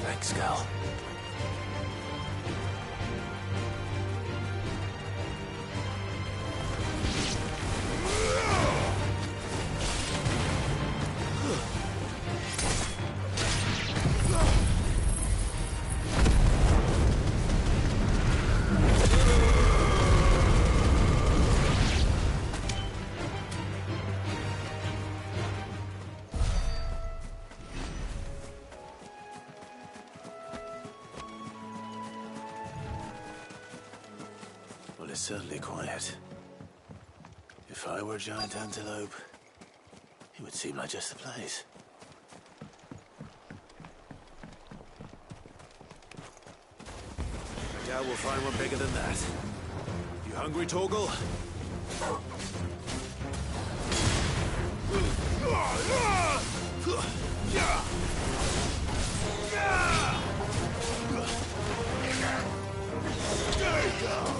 Thanks, Gal. Well, it's certainly quiet. If I were a giant antelope, it would seem like just the place. I doubt we'll find one bigger than that. You hungry, Torgal? There you go!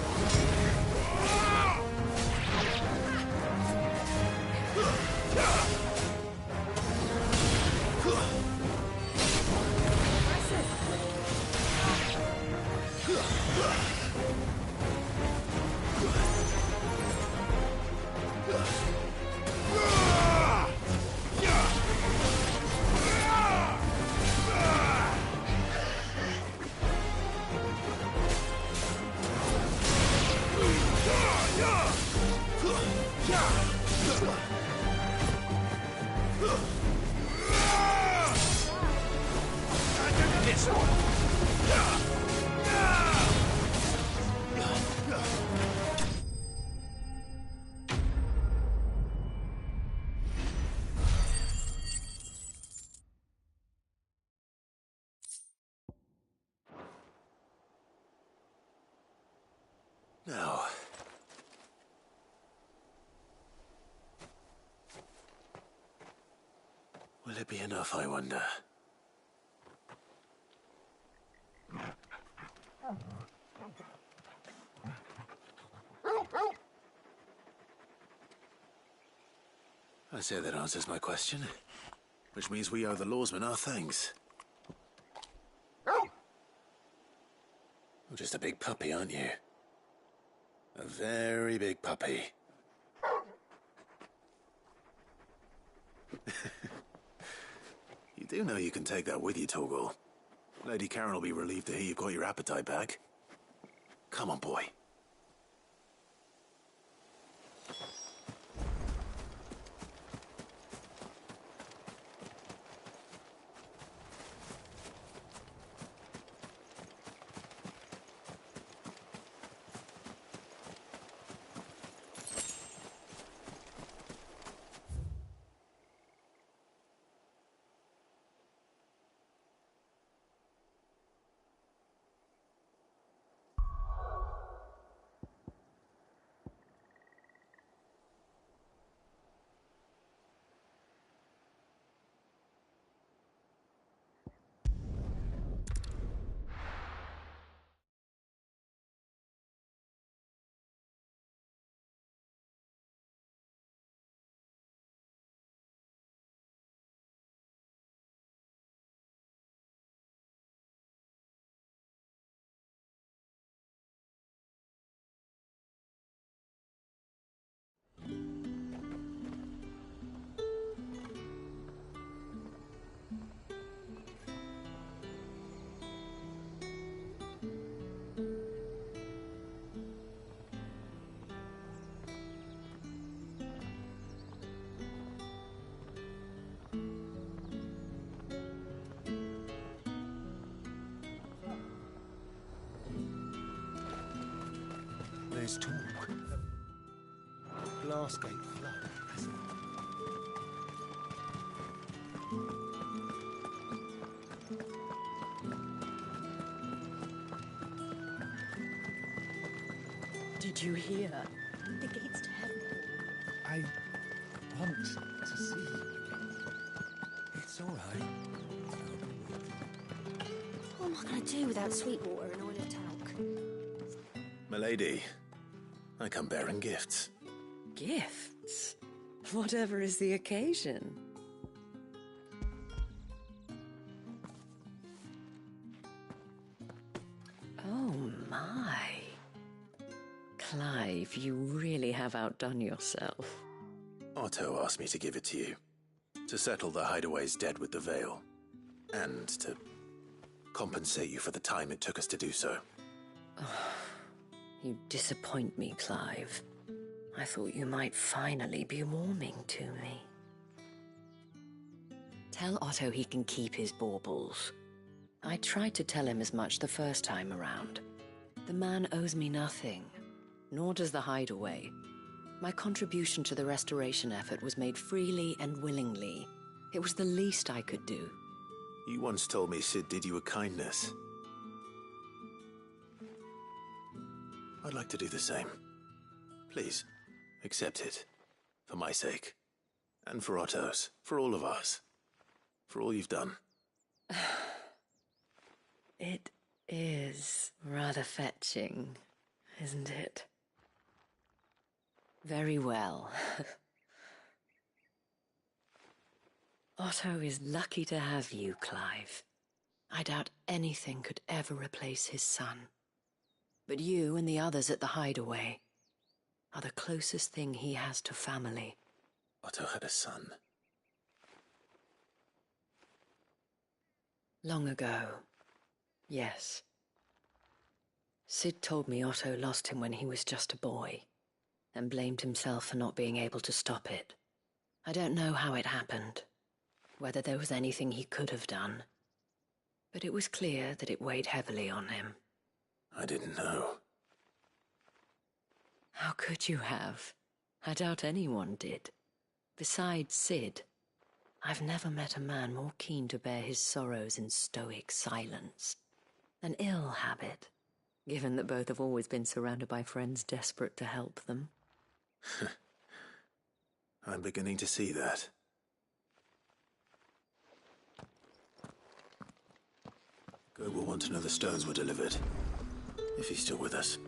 Now, will it be enough, I wonder? I say that answers my question. Which means we owe the lawsmen our thanks. You're just a big puppy, aren't you? A very big puppy. You do know you can take that with you, Torgal. Lady Karen will be relieved to hear you've got your appetite back. Come on, boy. There's talk. Glassgate flood, hasn't it? Did you hear? The gates to heaven. I want to see you again. It's all right. What am I going to do without sweet water and oil of talc? Milady, I come bearing gifts. Gifts? Whatever is the occasion. Oh my. Clive, you really have outdone yourself. Otto asked me to give it to you. To settle the Hideaway's debt with the Veil. And to compensate you for the time it took us to do so. You disappoint me, Clive. I thought you might finally be warming to me. Tell Otto he can keep his baubles. I tried to tell him as much the first time around. The man owes me nothing, nor does the Hideaway. My contribution to the restoration effort was made freely and willingly. It was the least I could do. You once told me Sid did you a kindness. I'd like to do the same. Please, accept it. For my sake. And for Otto's. For all of us. For all you've done. It is rather fetching, isn't it? Very well. Otto is lucky to have you, Clive. I doubt anything could ever replace his son. But you and the others at the Hideaway are the closest thing he has to family. Otto had a son. Long ago, yes. Sid told me Otto lost him when he was just a boy, and blamed himself for not being able to stop it. I don't know how it happened, whether there was anything he could have done, but it was clear that it weighed heavily on him. I didn't know. How could you have? I doubt anyone did. Besides Sid, I've never met a man more keen to bear his sorrows in stoic silence. An ill habit, given that both have always been surrounded by friends desperate to help them. I'm beginning to see that. Go will want to know the stones were delivered. If he's still with us.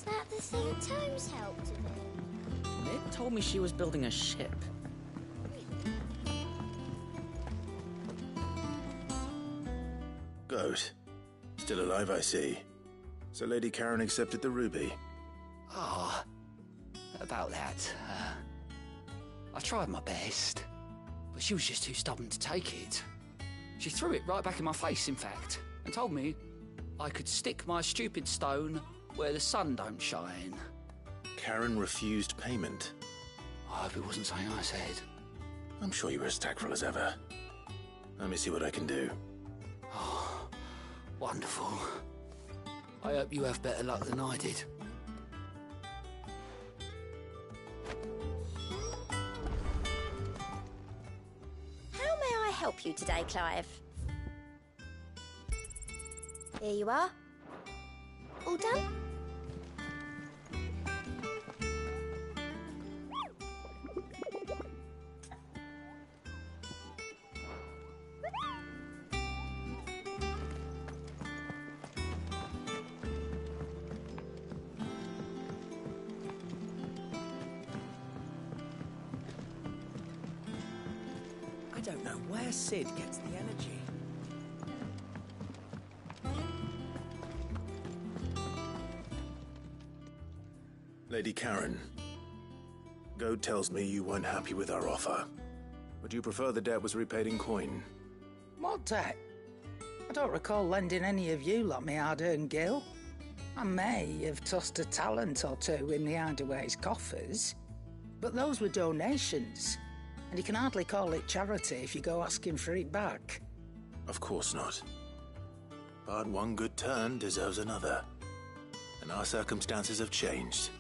Was that the thing Tomes helped to do? It told me she was building a ship. Goat. Still alive, I see. So Lady Karen accepted the ruby. Ah, about that. I tried my best, but she was just too stubborn to take it. She threw it right back in my face, in fact, and told me I could stick my stupid stone where the sun don't shine. Karen refused payment. I hope it wasn't something I said. I'm sure you were as tactful as ever. Let me see what I can do. Oh, wonderful. I hope you have better luck than I did. How may I help you today, Clive? Here you are. All done? I don't know where Sid gets the energy. Lady Karen, Goad tells me you weren't happy with our offer. Would you prefer the debt was repaid in coin? What debt? I don't recall lending any of you lot me hard-earned gil. I may have tossed a talent or two in the Hideaway's coffers, but those were donations, and you can hardly call it charity if you go asking for it back. Of course not. But one good turn deserves another. And our circumstances have changed.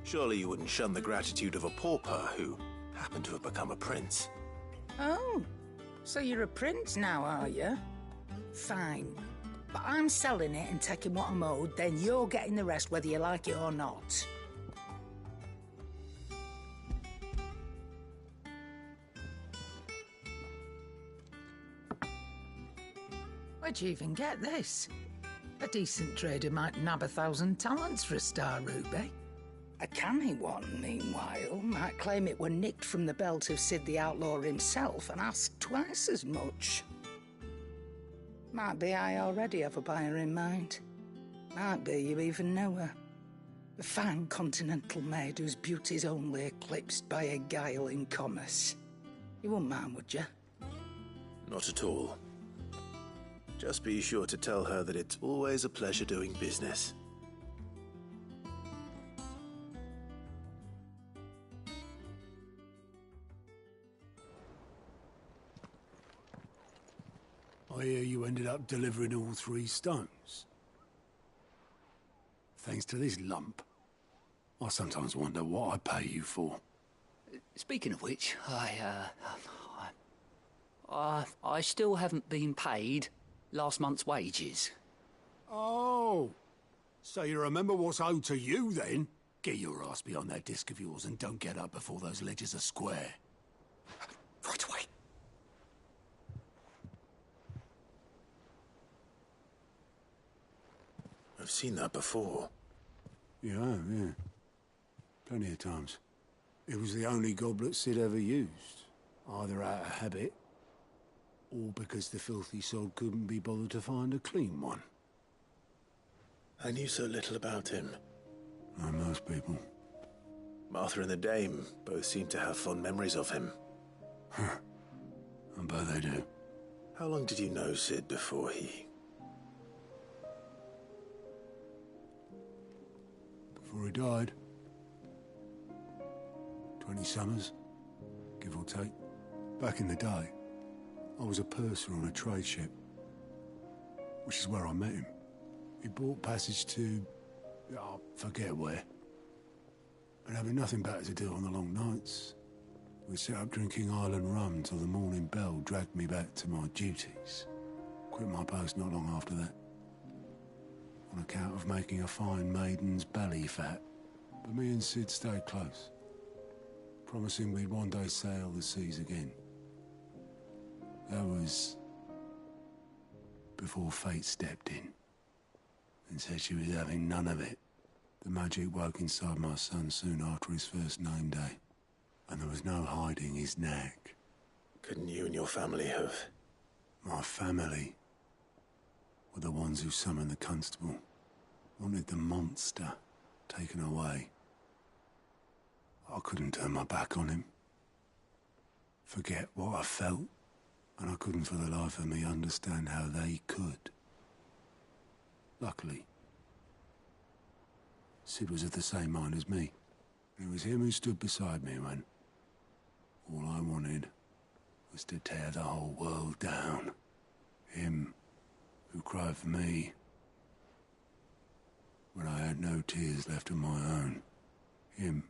Surely you wouldn't shun the gratitude of a pauper who happened to have become a prince. Oh, so you're a prince now, are you? Fine. But I'm selling it and taking what I'm owed, then you're getting the rest whether you like it or not. Where'd you even get this? A decent trader might nab 1,000 talents for a star ruby. A canny one, meanwhile, might claim it were nicked from the belt of Sid the Outlaw himself and ask twice as much. Might be I already have a buyer in mind. Might be you even know her. A fine continental maid whose beauty's only eclipsed by a guile in commerce. You wouldn't mind, would you? Not at all. Just be sure to tell her that it's always a pleasure doing business. I hear you ended up delivering all 3 stones. Thanks to this lump. I sometimes wonder what I pay you for. Speaking of which, I still haven't been paid last month's wages. Oh, so you remember what's owed to you then? Get your ass behind that disc of yours and don't get up before those ledgers are square. Right away. I've seen that before. You have, yeah. Plenty of times. It was the only goblet Sid ever used, either out of habit, or because the filthy sod couldn't be bothered to find a clean one. I knew so little about him. Like most people. Martha and the Dame both seem to have fond memories of him. Huh. I bet they do. How long did you know Sid before he... Before he died. 20 summers, give or take. Back in the day, I was a purser on a trade ship, which is where I met him. He bought passage to... I forget where. And having nothing better to do on the long nights, we set up drinking island rum till the morning bell dragged me back to my duties. Quit my post not long after that. On account of making a fine maiden's belly fat. But me and Sid stayed close, promising we'd one day sail the seas again. That was before fate stepped in and said she was having none of it The magic woke inside my son soon after his first name day, and there was no hiding his knack. Couldn't you and your family have... My family were the ones who summoned the constable, wanted the monster taken away. I couldn't turn my back on him, forget what I felt, and I couldn't for the life of me understand how they could. Luckily, Sid was of the same mind as me. It was him who stood beside me when all I wanted was to tear the whole world down. Him who cried for me when I had no tears left of my own. Him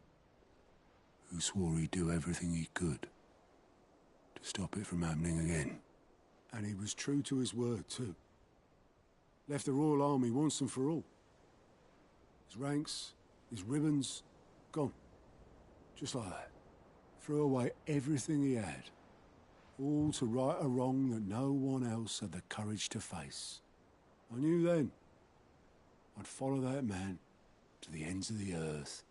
who swore he'd do everything he could to stop it from happening again. And he was true to his word, too. Left the Royal Army once and for all. His ranks, his ribbons, gone. Just like that. Threw away everything he had. All to right a wrong that no one else had the courage to face. I knew then I'd follow that man to the ends of the earth.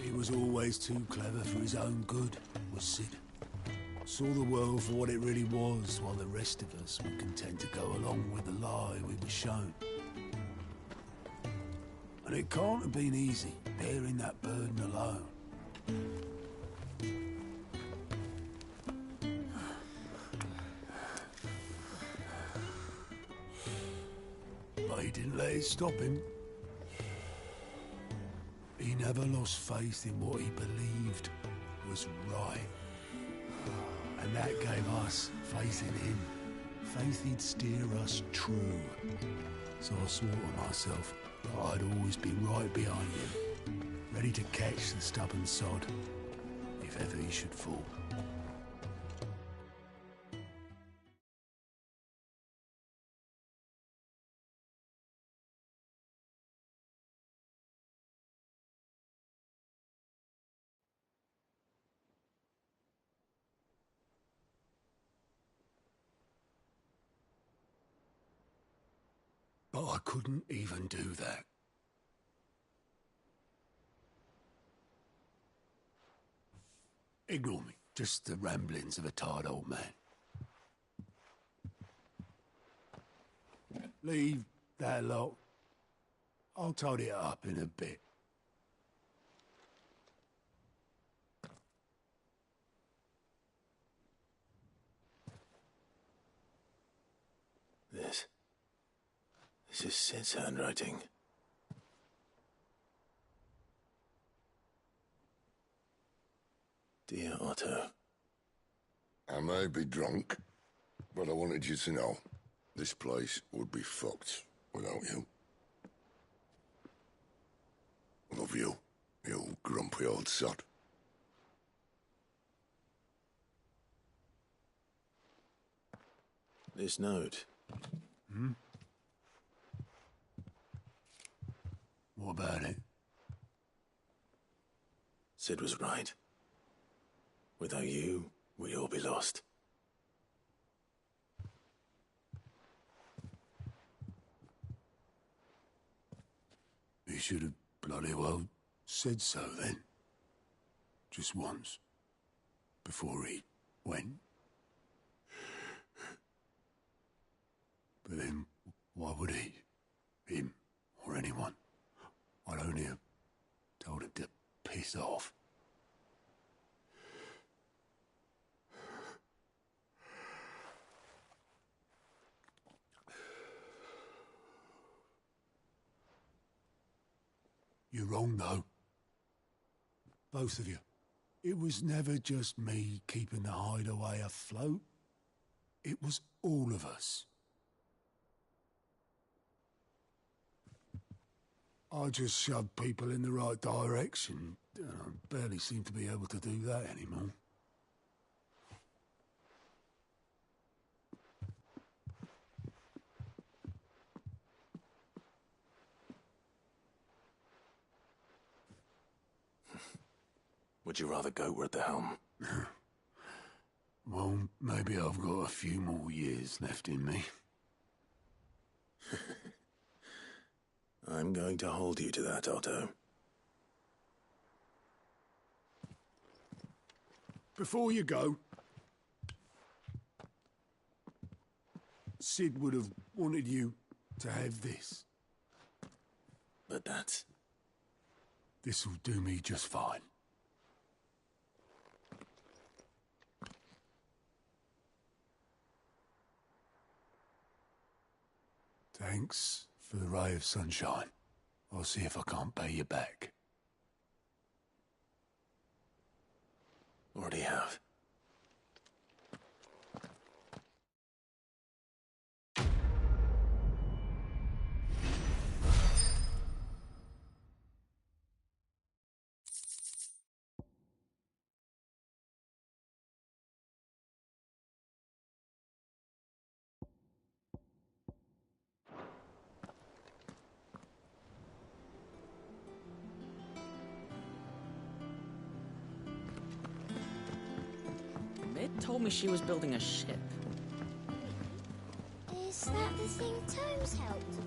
He was always too clever for his own good, was Sid. Saw the world for what it really was, while the rest of us were content to go along with the lie we were shown. And it can't have been easy, bearing that burden alone. But he didn't let it stop him. He never lost faith in what he believed was right. And that gave us faith in him. Faith he'd steer us true. So I swore to myself that I'd always be right behind him, ready to catch the stubborn sod if ever he should fall. But I couldn't even do that. Ignore me. Just the ramblings of a tired old man. Leave that lot. I'll tidy it up in a bit. This is Sid's handwriting. Dear Otto. I may be drunk, but I wanted you to know this place would be fucked without you. Love you, you grumpy old sod. This note. Hmm? What about it? Sid was right. Without you, we'd all be lost. He should have bloody well said so then. Just once. Before he went. But then, why would he? Him, or anyone? I'd only have told him to piss off. You're wrong, though. Both of you. It was never just me keeping the hideaway afloat. It was all of us. I just shoved people in the right direction, and I barely seem to be able to do that anymore. would you rather go at the helm? Well, maybe I've got a few more years left in me. I'm going to hold you to that, Otto. Before you go, Sid would have wanted you to have this. But that's... This'll do me just fine. Thanks for the ray of sunshine. I'll see if I can't pay you back. Already have. Mid told me she was building a ship. Is that the thing Tomes helped with?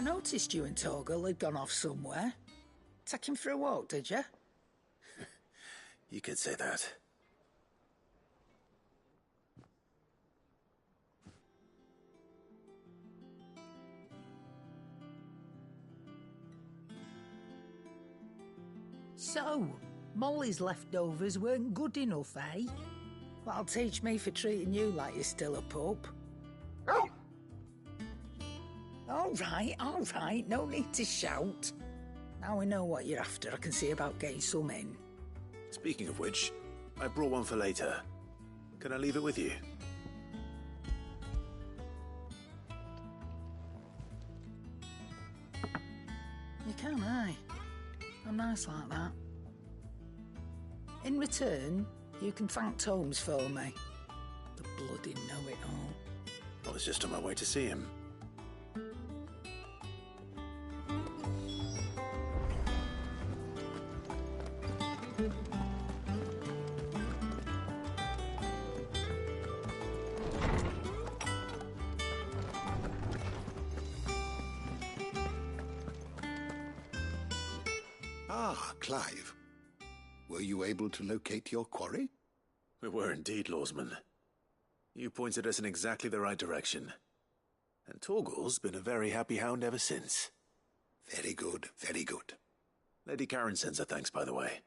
I noticed you and Torgal had gone off somewhere. Take him for a walk, did you? You could say that. So, Molly's leftovers weren't good enough, eh? That'll teach me for treating you like you're still a pup. All right, no need to shout. Now we know what you're after, I can see about getting some in. Speaking of which, I brought one for later. Can I leave it with you? You can, aye. I'm nice like that. In return, you can thank Tomes for me. The bloody know-it-all. I was just on my way to see him. Ah, Clive. Were you able to locate your quarry? We were indeed, Lawsman. You pointed us in exactly the right direction. And Torgal's been a very happy hound ever since. Very good, very good. Lady Karen sends her thanks, by the way,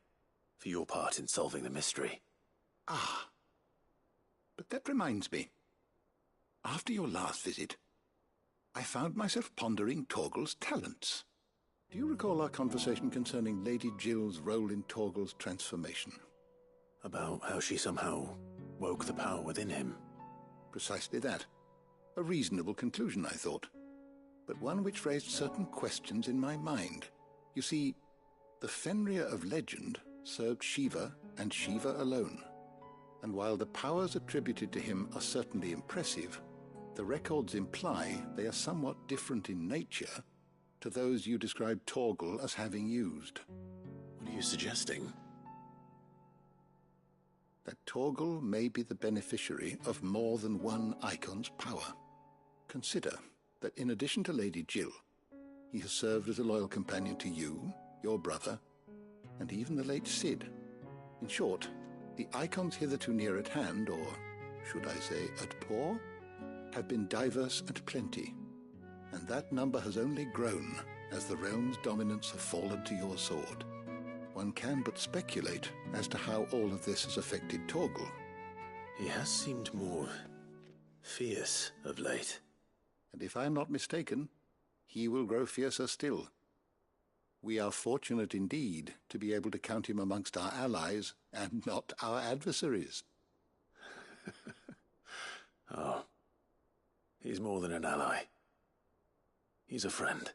for your part in solving the mystery. Ah. But that reminds me. After your last visit, I found myself pondering Torgal's talents. Do you recall our conversation concerning Lady Jill's role in Torgal's transformation? About how she somehow woke the power within him. Precisely that. A reasonable conclusion, I thought. But one which raised certain questions in my mind. You see, The Fenrir of legend served Shiva and Shiva alone, and while the powers attributed to him are certainly impressive, the records imply they are somewhat different in nature to those you described Torgal as having used. What are you suggesting? That Torgal may be the beneficiary of more than one icon's power. Consider that in addition to Lady Jill, he has served as a loyal companion to you, your brother, and even the late Cid. In short, the icons hitherto near at hand, or should I say at paw, have been diverse and plenty, and that number has only grown as the realm's dominance have fallen to your sword. One can but speculate as to how all of this has affected Torgal. He has seemed more fierce of late. And if I am not mistaken, he will grow fiercer still. We are fortunate indeed to be able to count him amongst our allies and not our adversaries. Oh, he's more than an ally. He's a friend.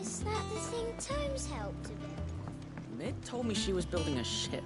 Is that the thing Tomes helped to build? Mid told me she was building a ship.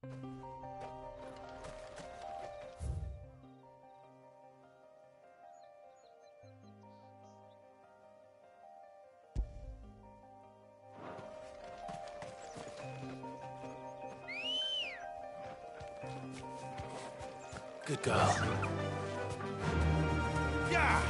Good girl. Yeah!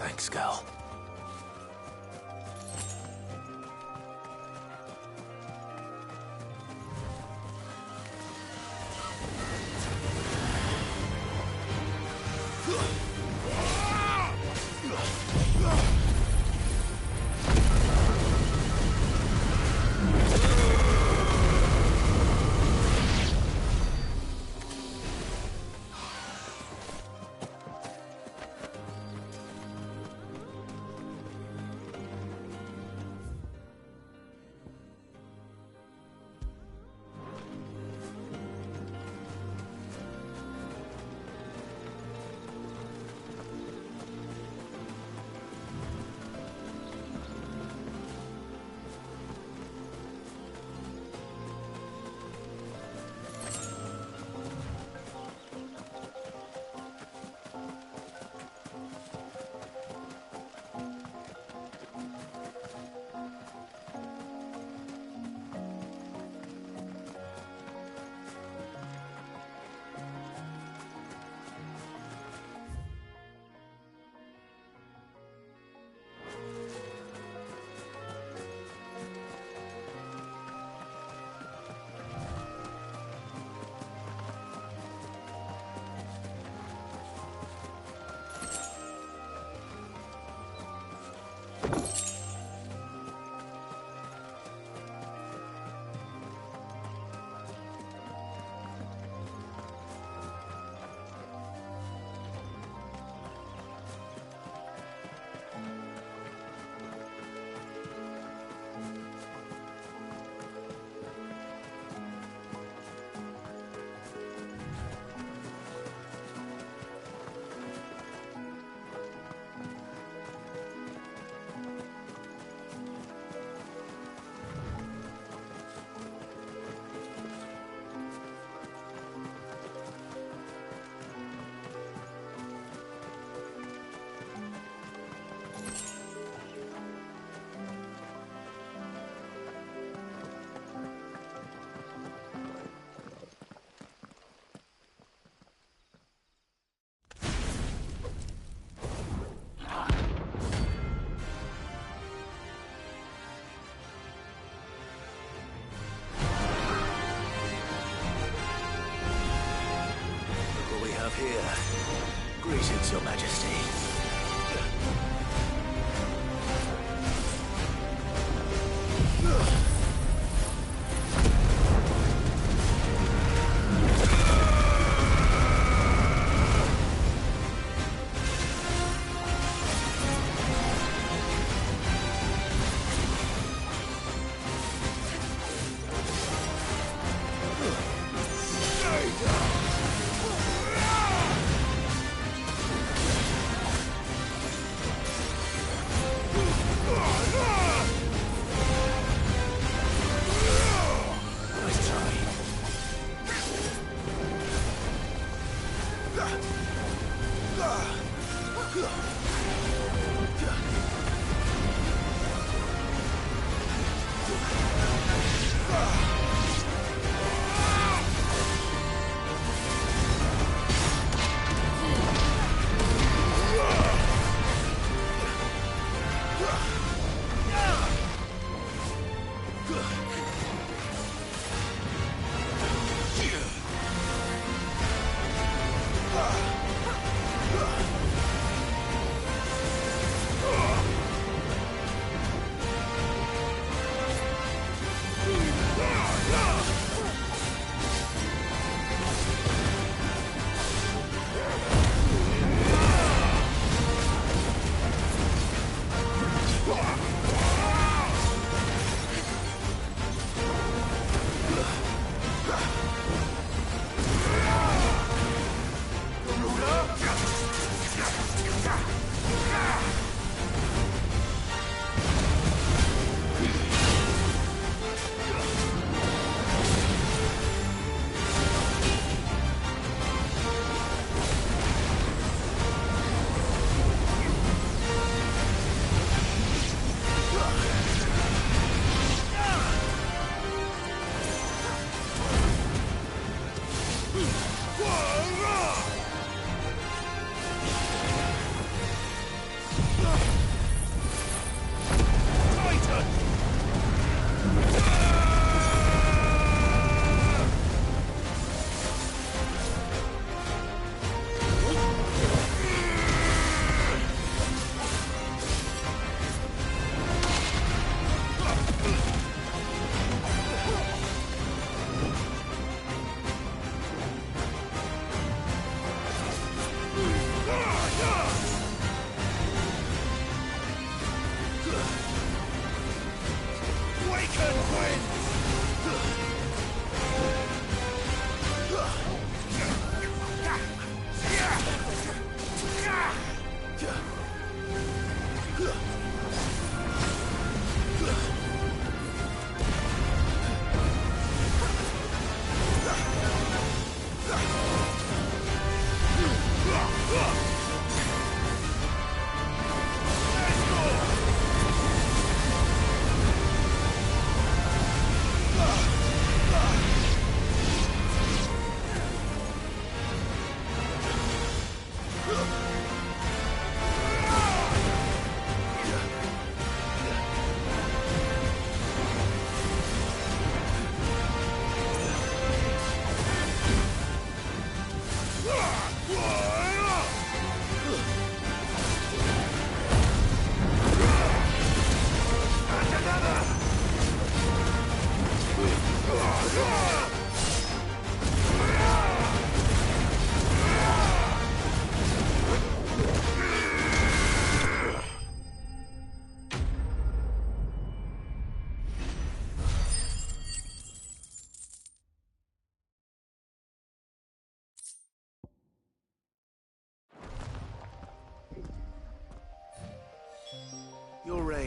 Thanks, girl. Here. Greetings, Your Majesty.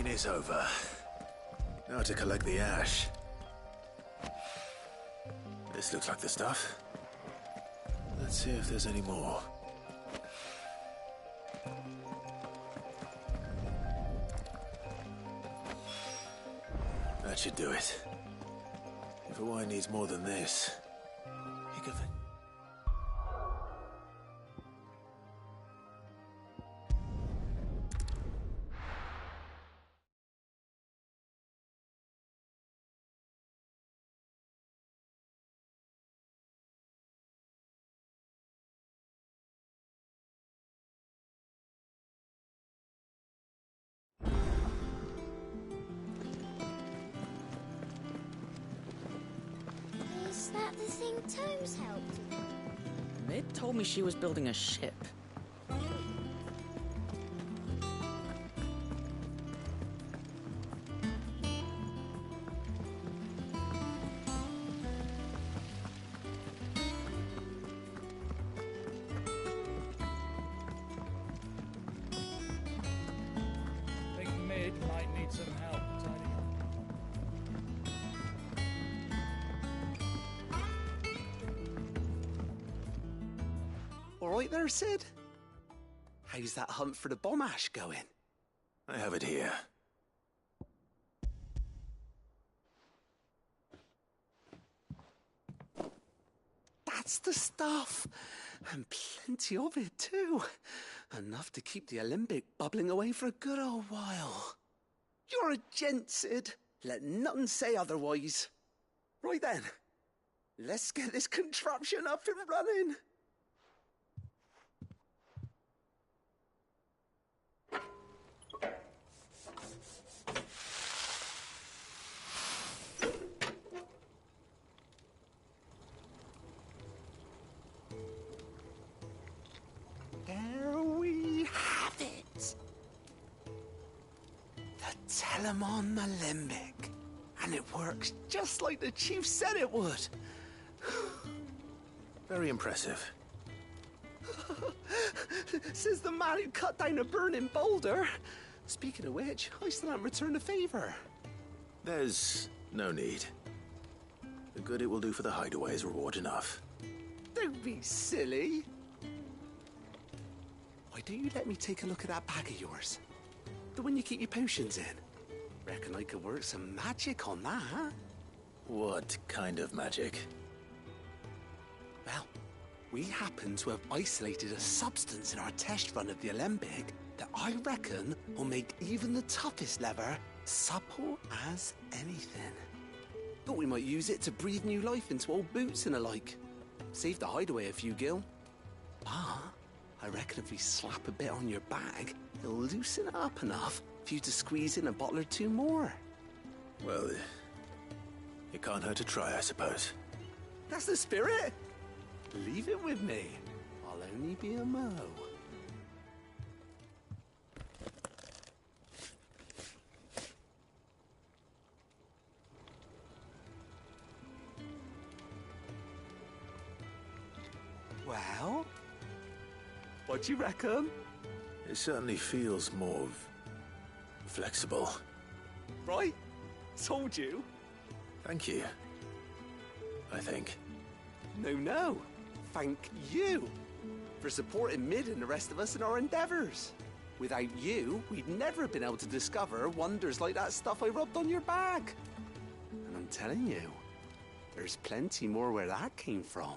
rain is over. Now to collect the ash. This looks like the stuff. Let's see if there's any more. That should do it. If Hawaii needs more than this, pick of it. Is that the thing Tomes helped with? Mid told me she was building a ship. Think Mid might need some help tidying up. All right there, Sid? How's that hunt for the bomb ash going? I have it here. That's the stuff. And plenty of it, too. Enough to keep the Olympic bubbling away for a good old while. You're a gent, Sid. Let nothing say otherwise. Right then, let's get this contraption up and running. There we have it. The Telemon Alembic. And it works just like the chief said it would. Very impressive. Says the man who cut down a burning boulder. Speaking of which, I still haven't returned the favor. There's no need. The good it will do for the hideaway is reward enough. Don't be silly. Why don't you let me take a look at that bag of yours? The one you keep your potions in. Reckon I could work some magic on that, huh? What kind of magic? Well, we happen to have isolated a substance in our test run of the Alembic that I reckon will make even the toughest lever supple as anything. Thought we might use it to breathe new life into old boots and the like. Save the hideaway a few gil. But I reckon if we slap a bit on your bag, it'll loosen it up enough for you to squeeze in a bottle or two more. Well, it can't hurt to try, I suppose. That's the spirit. Leave it with me. I'll only be a mo. Well, what do you reckon? It certainly feels more flexible. Right? Told you. Thank you. I think. No. Thank you for supporting Mid and the rest of us in our endeavors. Without you, we'd never have been able to discover wonders like that stuff I rubbed on your bag. And I'm telling you, there's plenty more where that came from.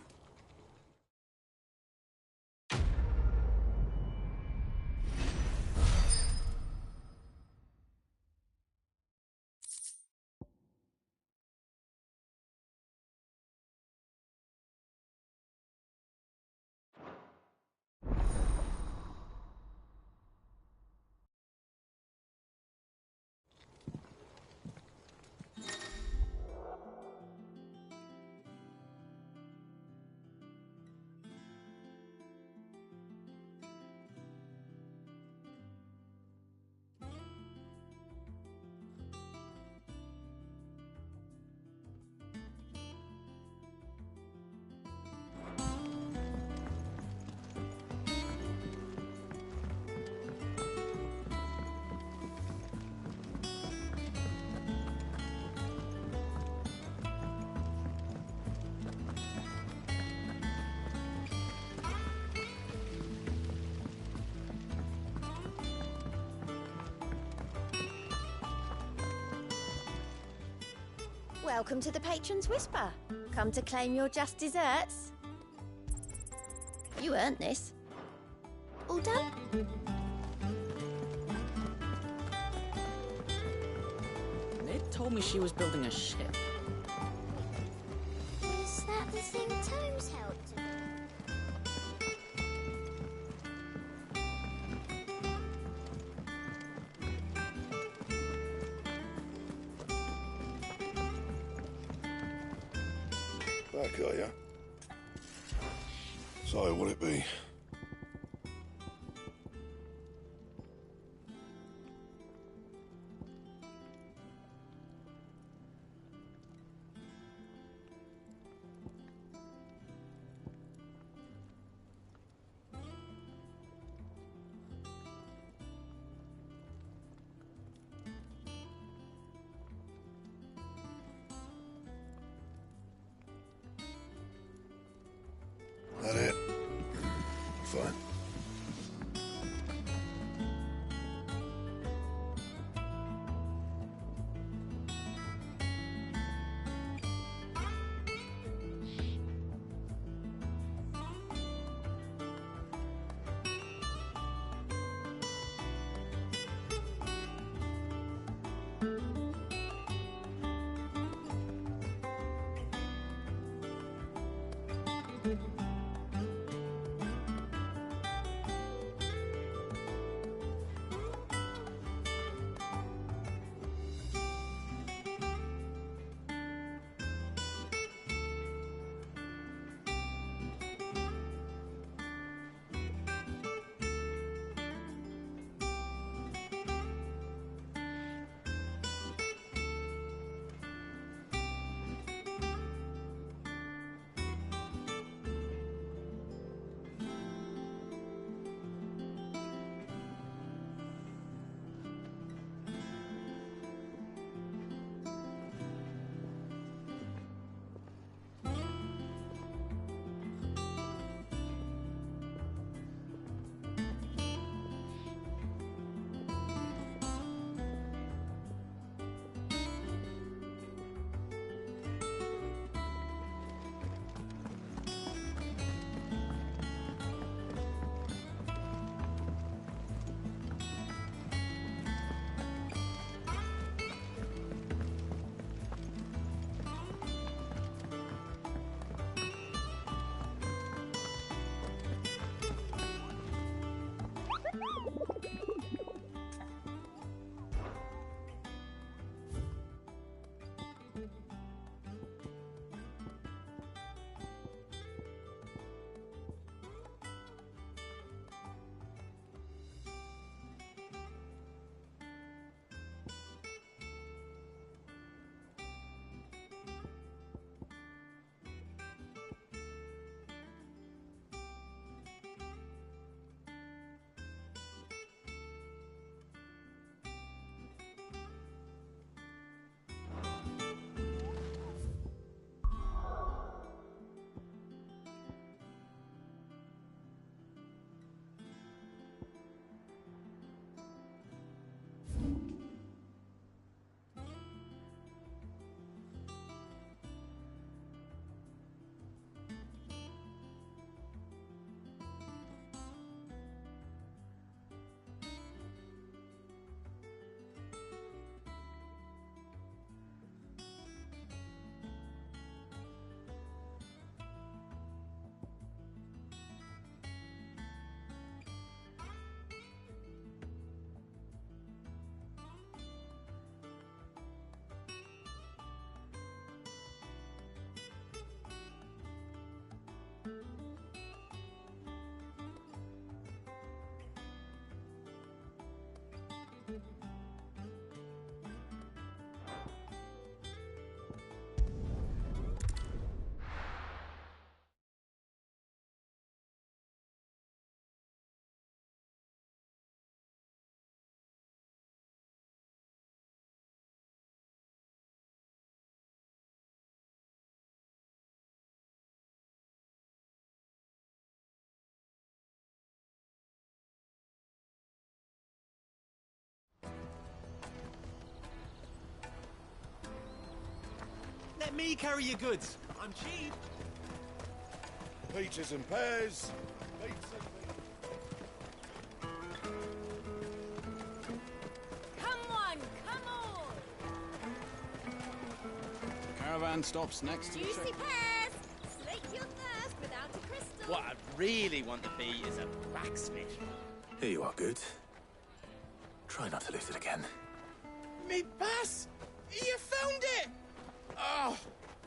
Welcome to the Patron's Whisper. Come to claim your just desserts? You earned this. All done? Ned told me she was building a ship. Is that the thing Tomes helped with? Back, are ya? So, what'll it be? That it? Fine. me carry your goods. I'm cheap. Peaches and pears. Come on, come on! Caravan stops next to the Juicy pears! Slake your thirst without a crystal. What I really want to be is a blacksmith. Here you are, Good. Try not to lose it again. Me bass! You found it! Oh,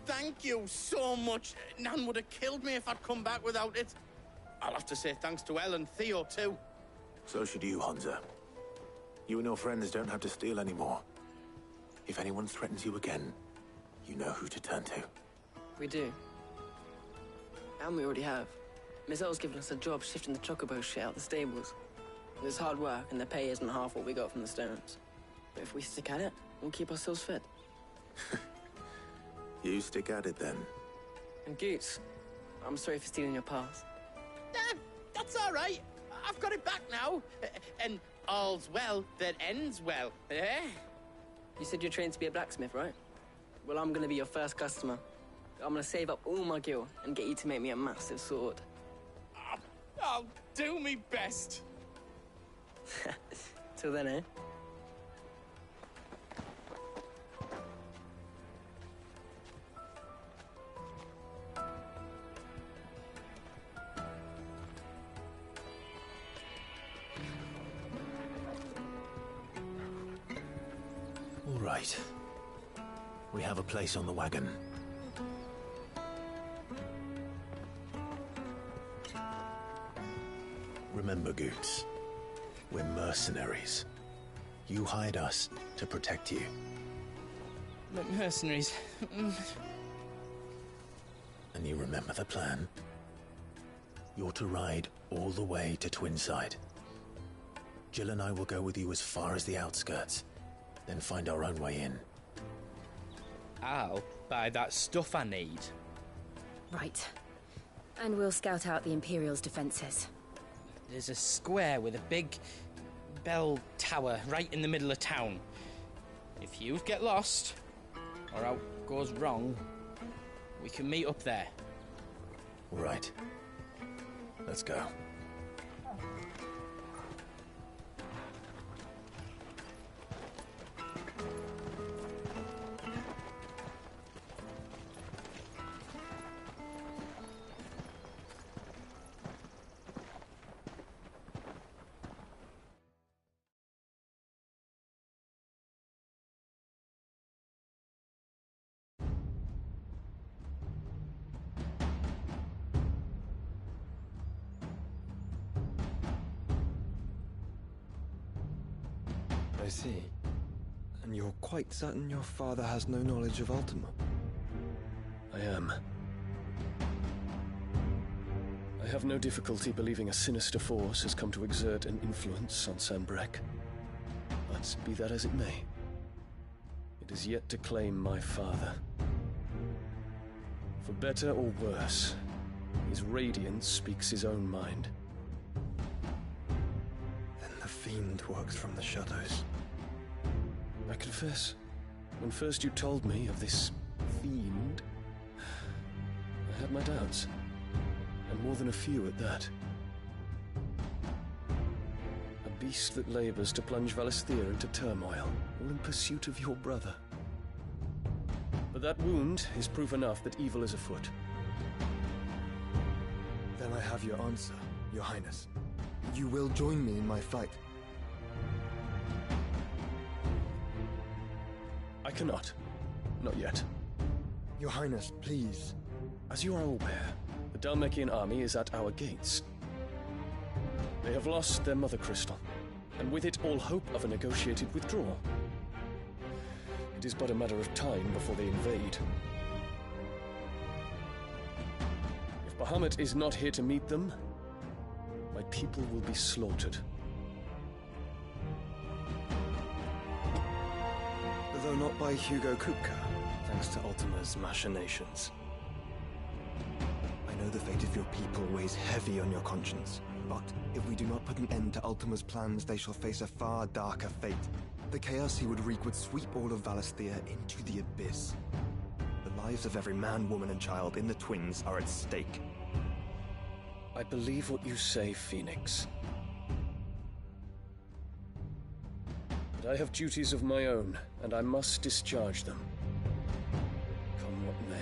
thank you so much. Nan would have killed me if I'd come back without it. I'll have to say thanks to Elle and Theo, too. So should you, Honza. You and your friends don't have to steal anymore. If anyone threatens you again, you know who to turn to. We do. And we already have. Miss Elle's given us a job shifting the chocobo shit out the stables. It's hard work, and the pay isn't half what we got from the Stones. But if we stick at it, we'll keep ourselves fit. You stick at it, then. And Goots, I'm sorry for stealing your pass. That's all right. I've got it back now. And all's well that ends well, eh? You said you're trained to be a blacksmith, right? Well, I'm gonna be your first customer. I'm gonna save up all my gil and get you to make me a massive sword. I'll do me best. Till then, eh? All right. We have a place on the wagon. Remember, Goots, we're mercenaries. You hired us to protect you. Mercenaries. And you remember the plan? You're to ride all the way to Twinside. Jill and I will go with you as far as the outskirts, then find our own way in. I'll buy that stuff I need. Right. And we'll scout out the Imperial's defenses. There's a square with a big bell tower right in the middle of town. If you get lost, or out goes wrong, we can meet up there. All right. Let's go. I see. And you're quite certain your father has no knowledge of Ultima? I am. I have no difficulty believing a sinister force has come to exert an influence on Sanbreque. But be that as it may, it is yet to claim my father. For better or worse, his radiance speaks his own mind. Then the fiend works from the shadows. I confess, when first you told me of this fiend, I had my doubts, and more than a few at that. A beast that labors to plunge Valisthea into turmoil, all in pursuit of your brother. But that wound is proof enough that evil is afoot. Then I have your answer, Your Highness. You will join me in my fight. I cannot. Not yet. Your Highness, please. As you are aware, the Dhalmekian army is at our gates. They have lost their mother crystal, and with it all hope of a negotiated withdrawal. It is but a matter of time before they invade. If Bahamut is not here to meet them, my people will be slaughtered. Though not by Hugo Kupka, thanks to Ultima's machinations. I know the fate of your people weighs heavy on your conscience, but if we do not put an end to Ultima's plans, they shall face a far darker fate. The chaos he would wreak would sweep all of Valisthea into the abyss. The lives of every man, woman, and child in the Twins are at stake. I believe what you say, Phoenix. But I have duties of my own, and I must discharge them. Come what may.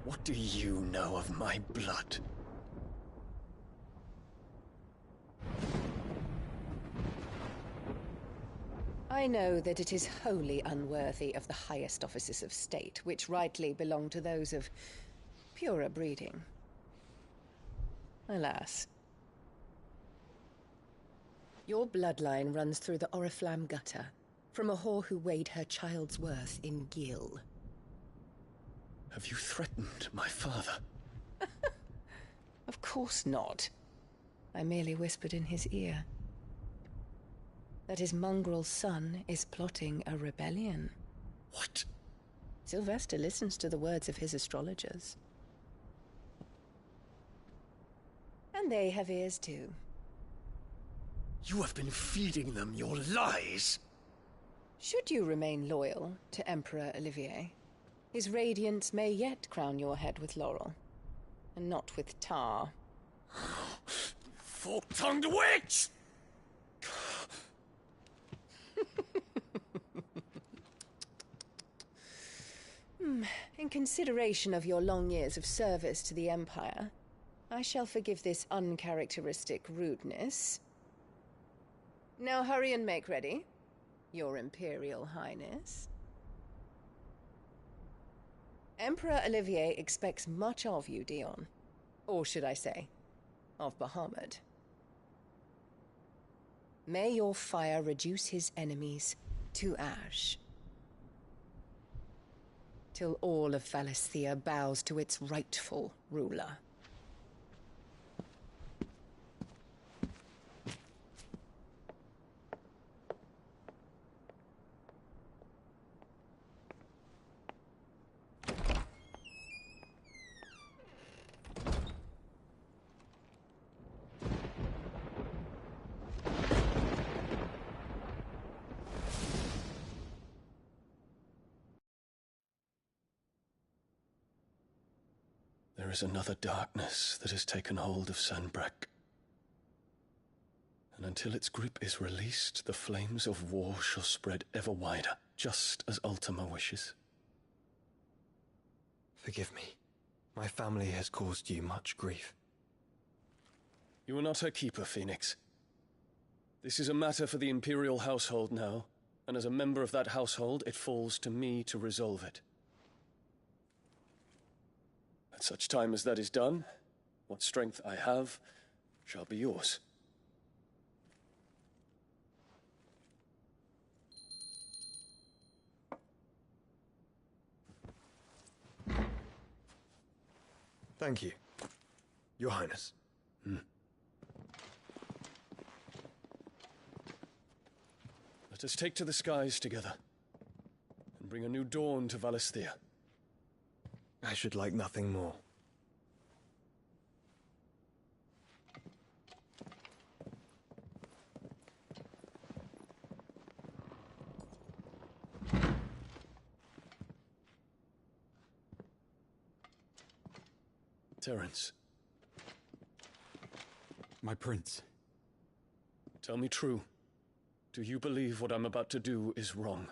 What do you know of my blood? I know that it is wholly unworthy of the highest offices of state, which rightly belong to those of purer breeding. Alas. Your bloodline runs through the Oriflamme gutter, from a whore who weighed her child's worth in gil. Have you threatened my father? Of course not. I merely whispered in his ear that his mongrel son is plotting a rebellion. What? Sylvester listens to the words of his astrologers. And they have ears too. You have been feeding them your lies! Should you remain loyal to Emperor Olivier, his radiance may yet crown your head with laurel, and not with tar. Fork-tongued witch! In consideration of your long years of service to the Empire, I shall forgive this uncharacteristic rudeness. Now hurry and make ready, Your Imperial Highness. Emperor Olivier expects much of you, Dion. Or should I say, of Bahamut. May your fire reduce his enemies to ash, till all of Valisthea bows to its rightful ruler. There is another darkness that has taken hold of Sanbreque. And until its grip is released, the flames of war shall spread ever wider, just as Ultima wishes. Forgive me. My family has caused you much grief. You are not her keeper, Phoenix. This is a matter for the Imperial household now, and as a member of that household, it falls to me to resolve it. At such time as that is done, what strength I have shall be yours. Thank you, Your Highness. Let us take to the skies together, and bring a new dawn to Valisthea. I should like nothing more. Terence. My prince. Tell me true. Do you believe what I'm about to do is wrong?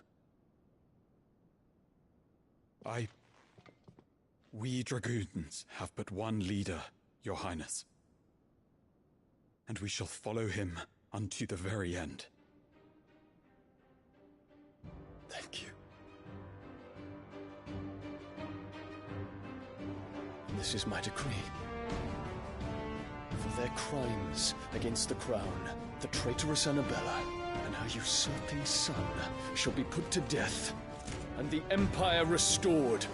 We dragoons have but one leader, Your Highness. And we shall follow him unto the very end. Thank you. And this is my decree. For their crimes against the crown, the traitorous Annabella and her usurping son shall be put to death, and the Empire restored.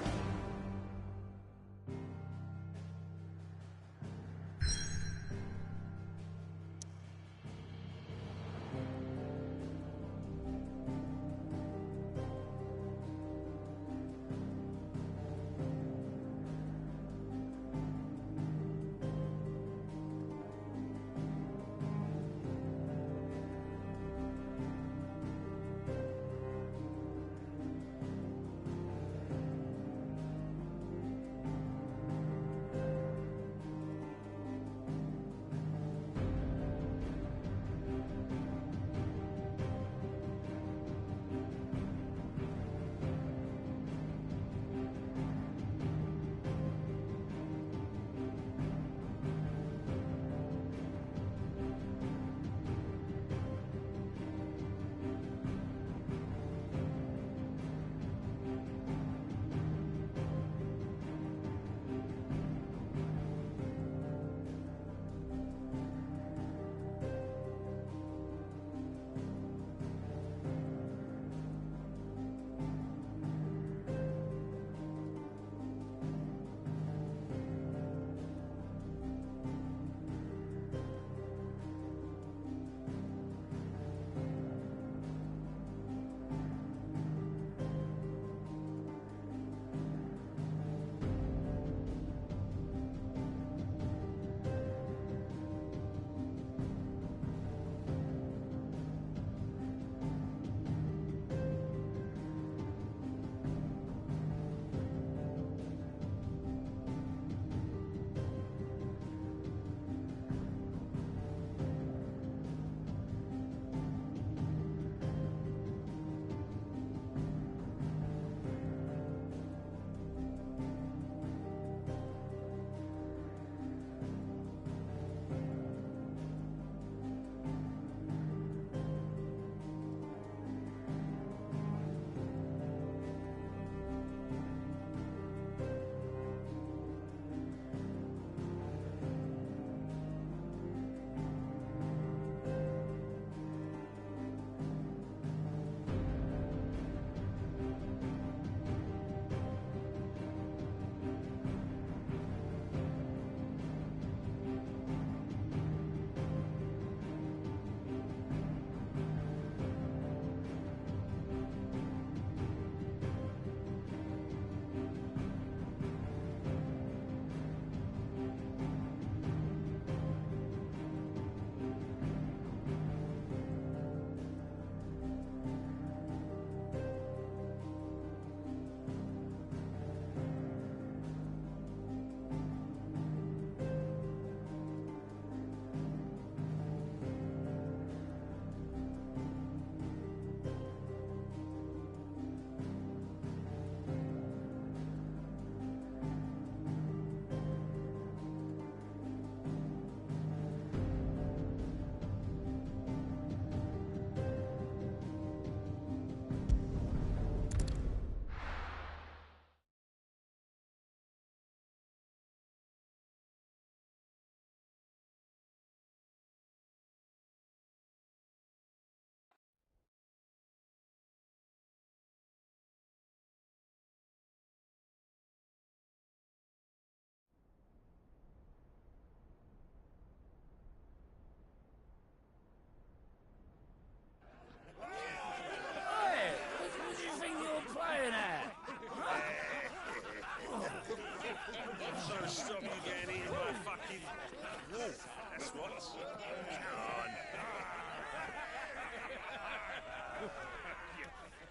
That's what's...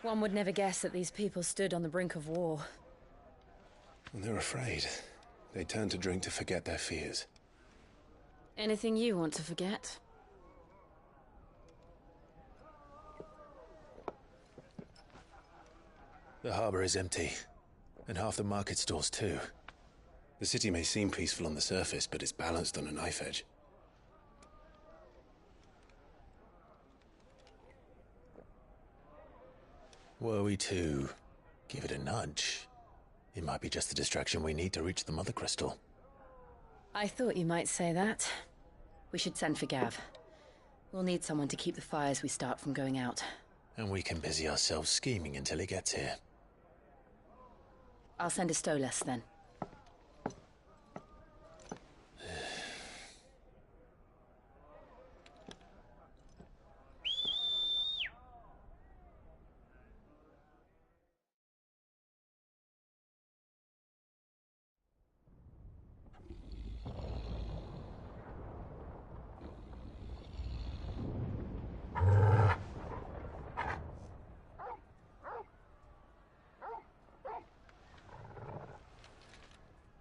One would never guess that these people stood on the brink of war. When they're afraid, they turn to drink to forget their fears. Anything you want to forget? The harbor is empty, and half the market stalls too. The city may seem peaceful on the surface, but it's balanced on a knife edge. Were we to give it a nudge, it might be just the distraction we need to reach the Mother Crystal. I thought you might say that. We should send for Gav. We'll need someone to keep the fires we start from going out. And we can busy ourselves scheming until he gets here. I'll send a Stolas then.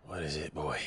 What is it, boy?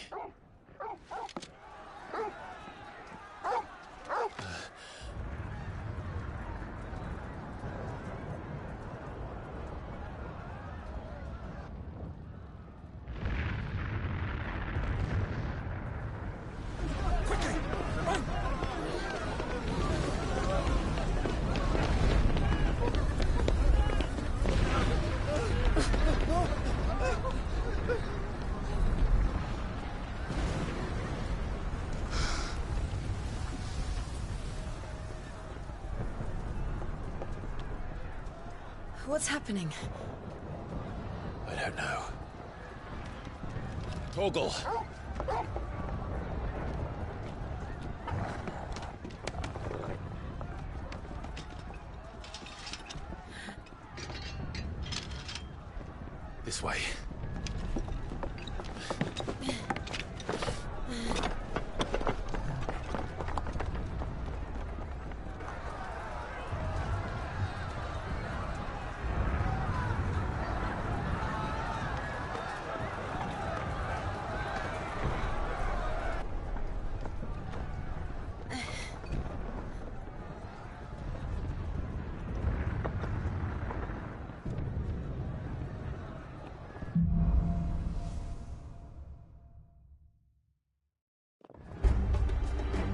What's happening? I don't know. Torgal! This way.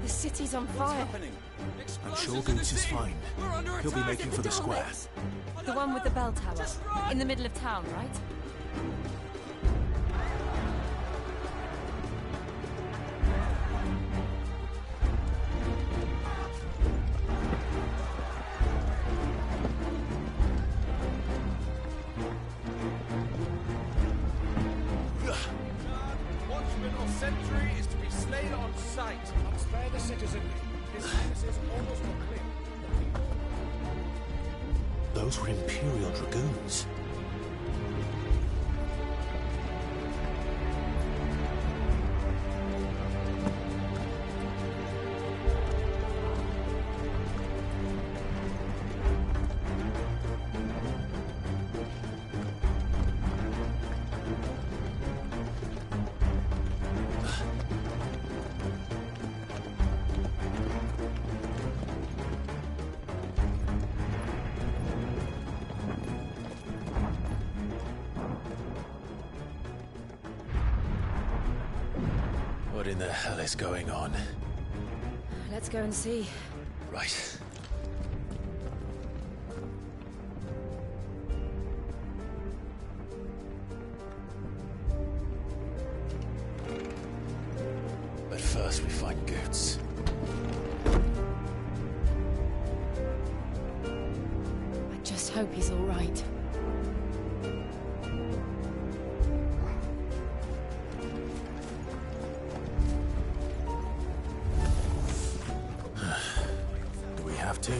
The city's on fire. I'm sure Goots is fine. He'll be making for the square. The one with the bell tower. In the middle of town, right? Watchman or sentry is to be slain on sight. I'll spare the citizenry. His Highness is almost complete. Those were Imperial Dragoons. What in the hell is going on? Let's go and see. Right. But first we find Goots. I just hope he's all right. Do we have to?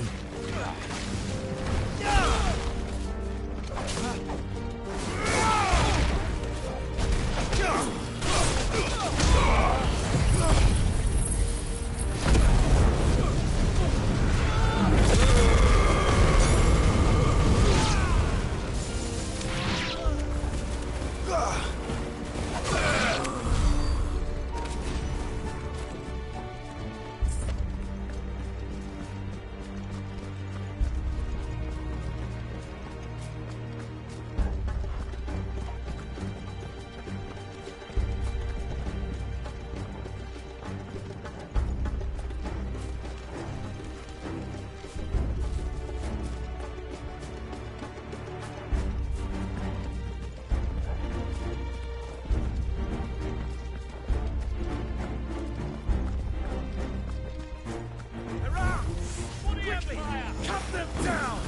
them down!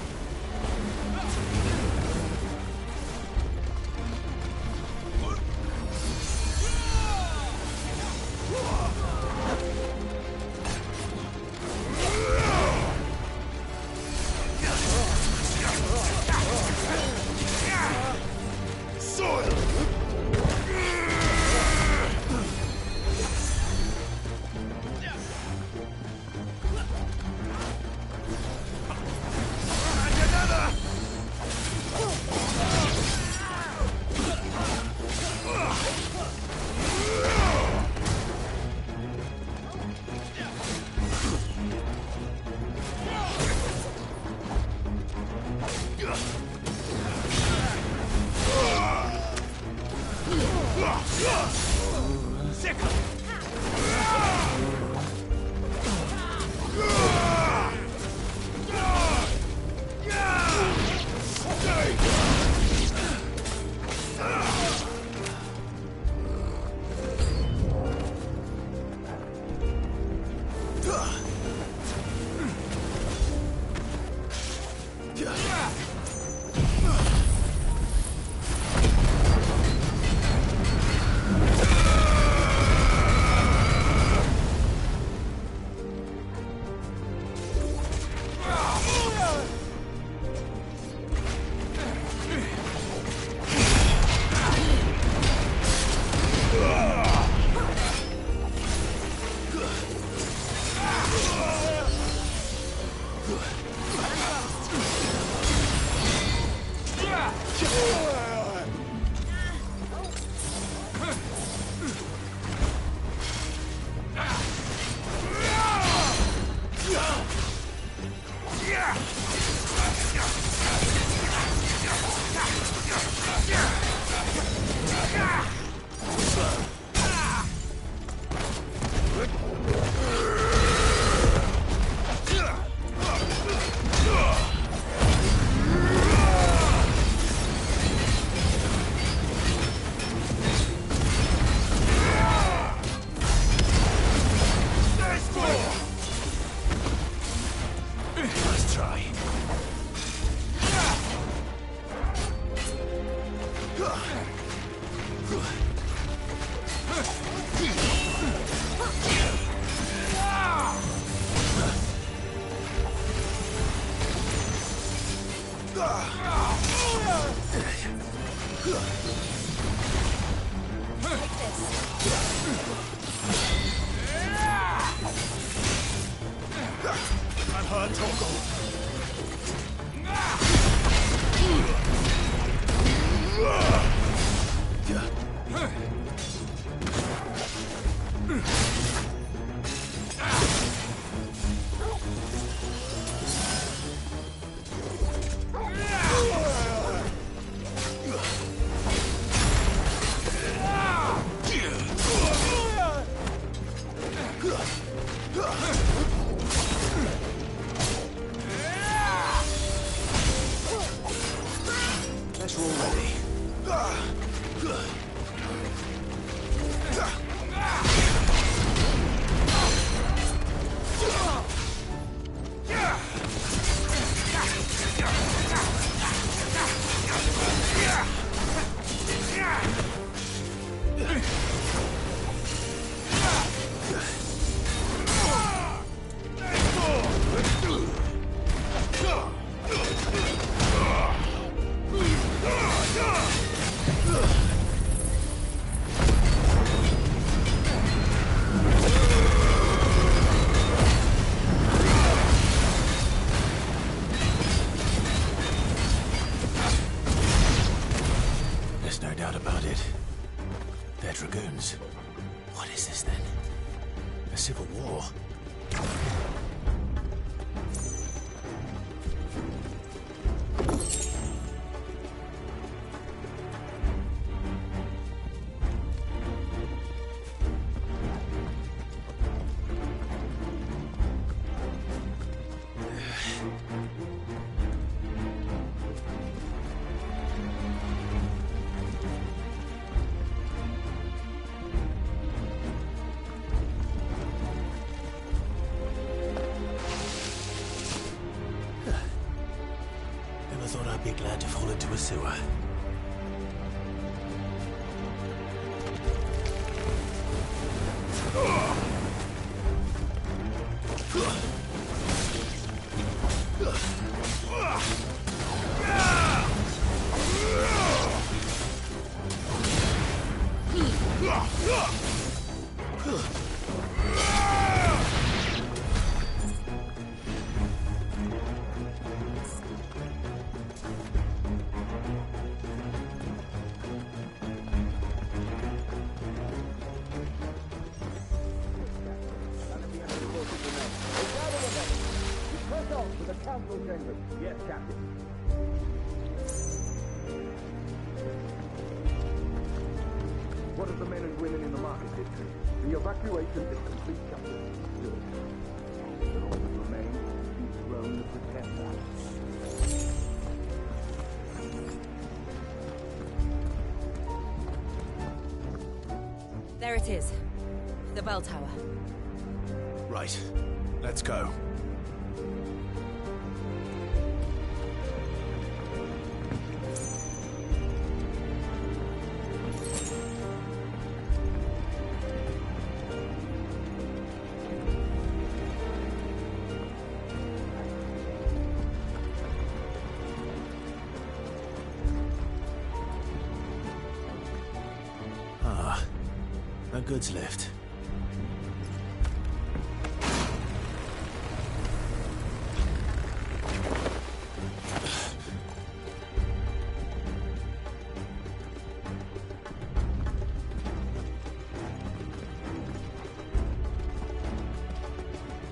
I'd be glad to fall into a sewer. Yes, Captain. What of the men and women in the market district? The evacuation is complete, Captain. Good. But all that remains is the throne to protect us. There it is. The bell tower. Right. Let's go. A goods lift.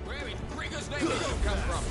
Where in Brigger's name did you come from?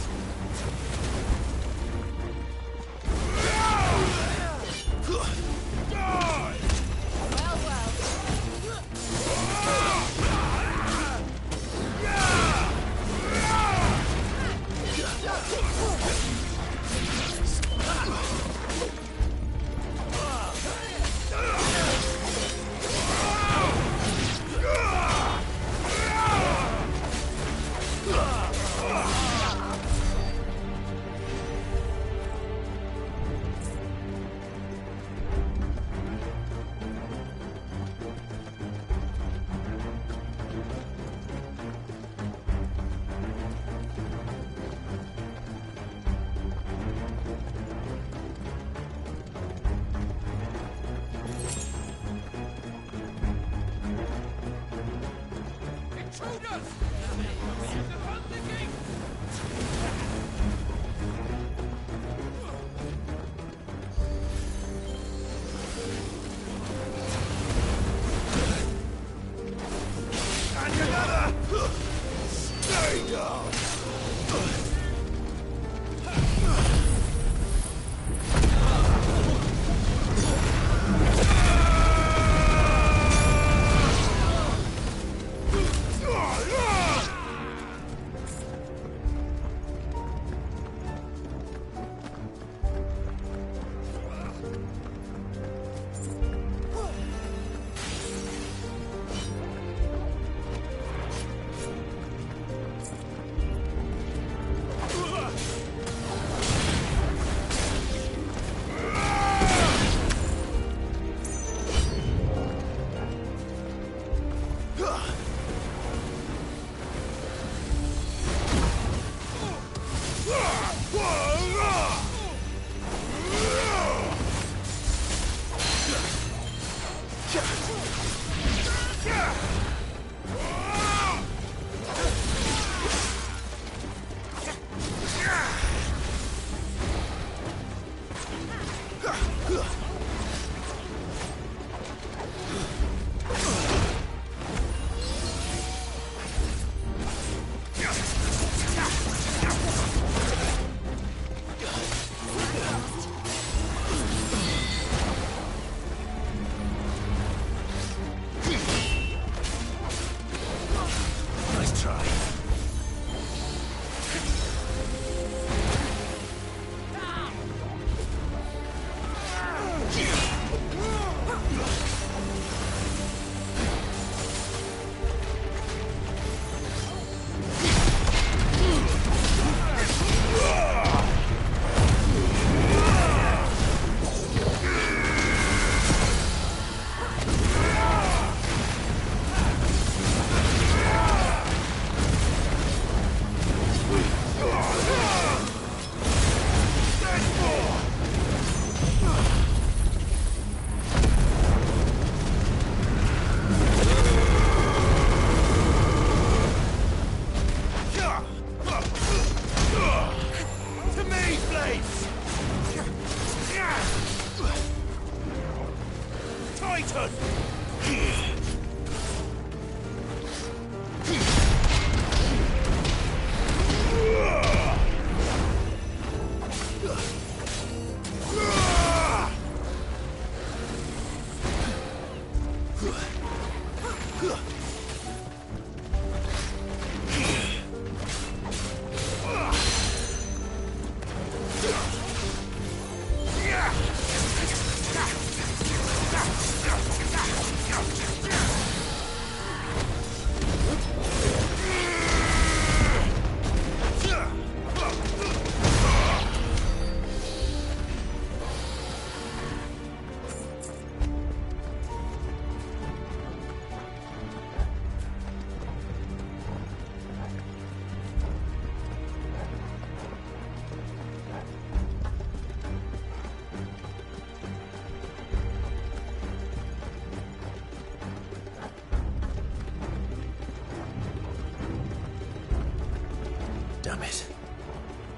Damn it.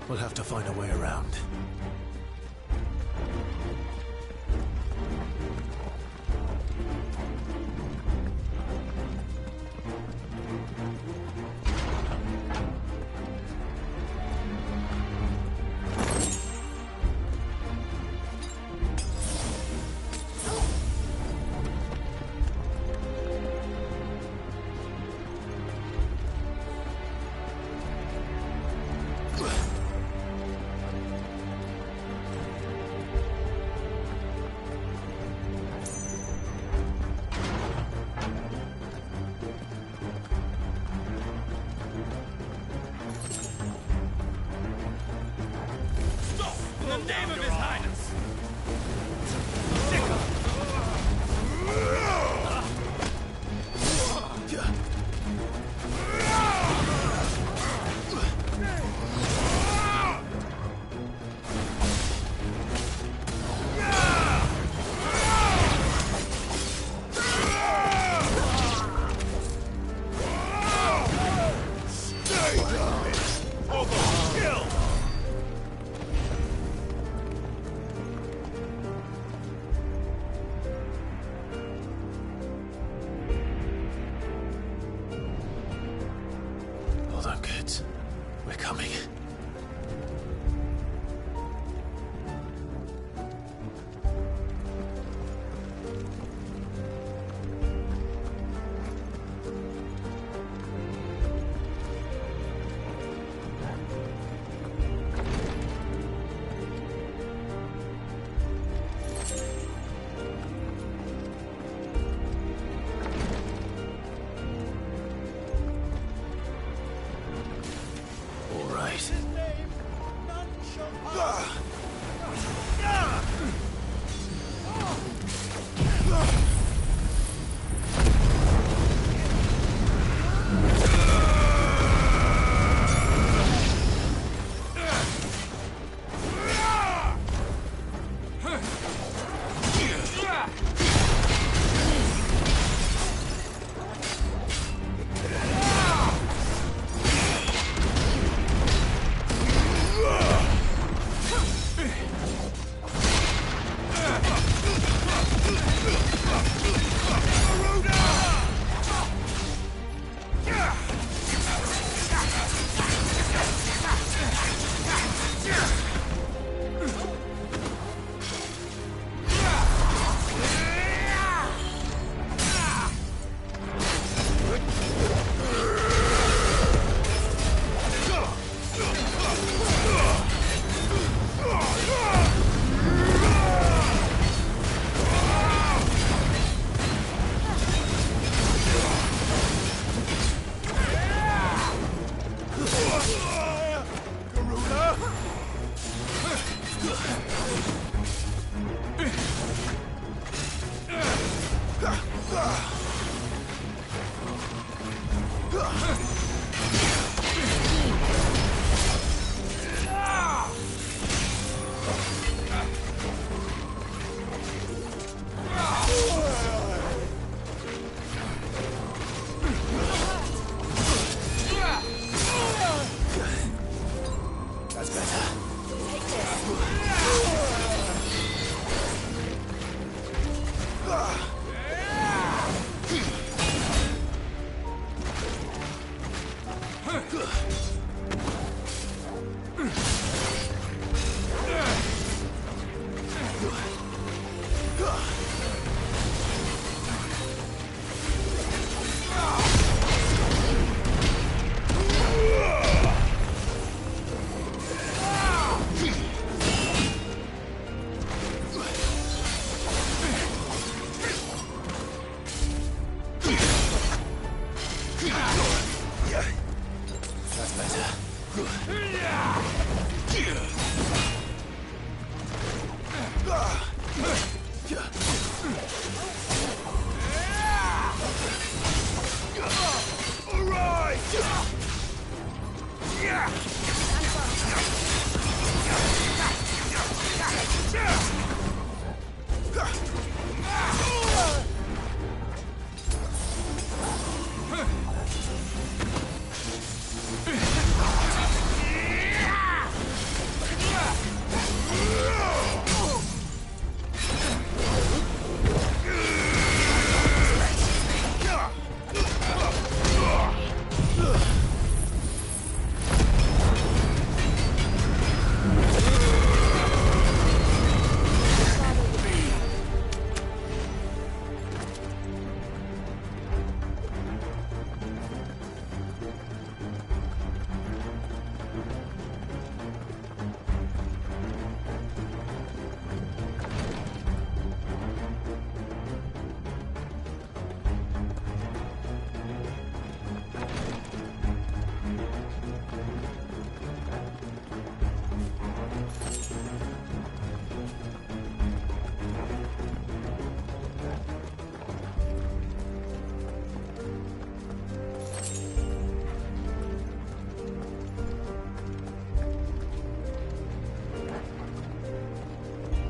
We'll have to find a way around.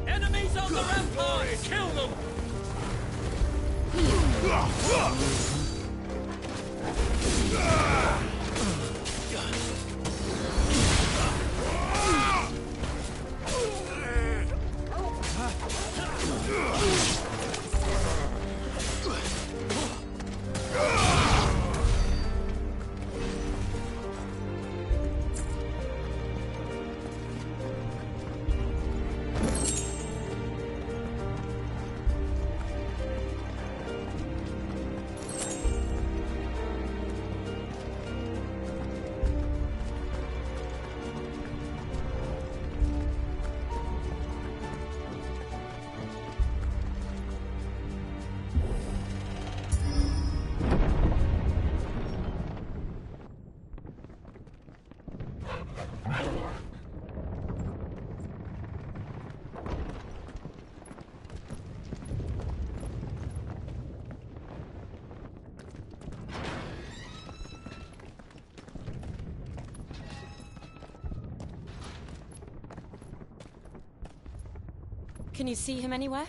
Enemies on the rampart! Kill them! Can you see him anywhere?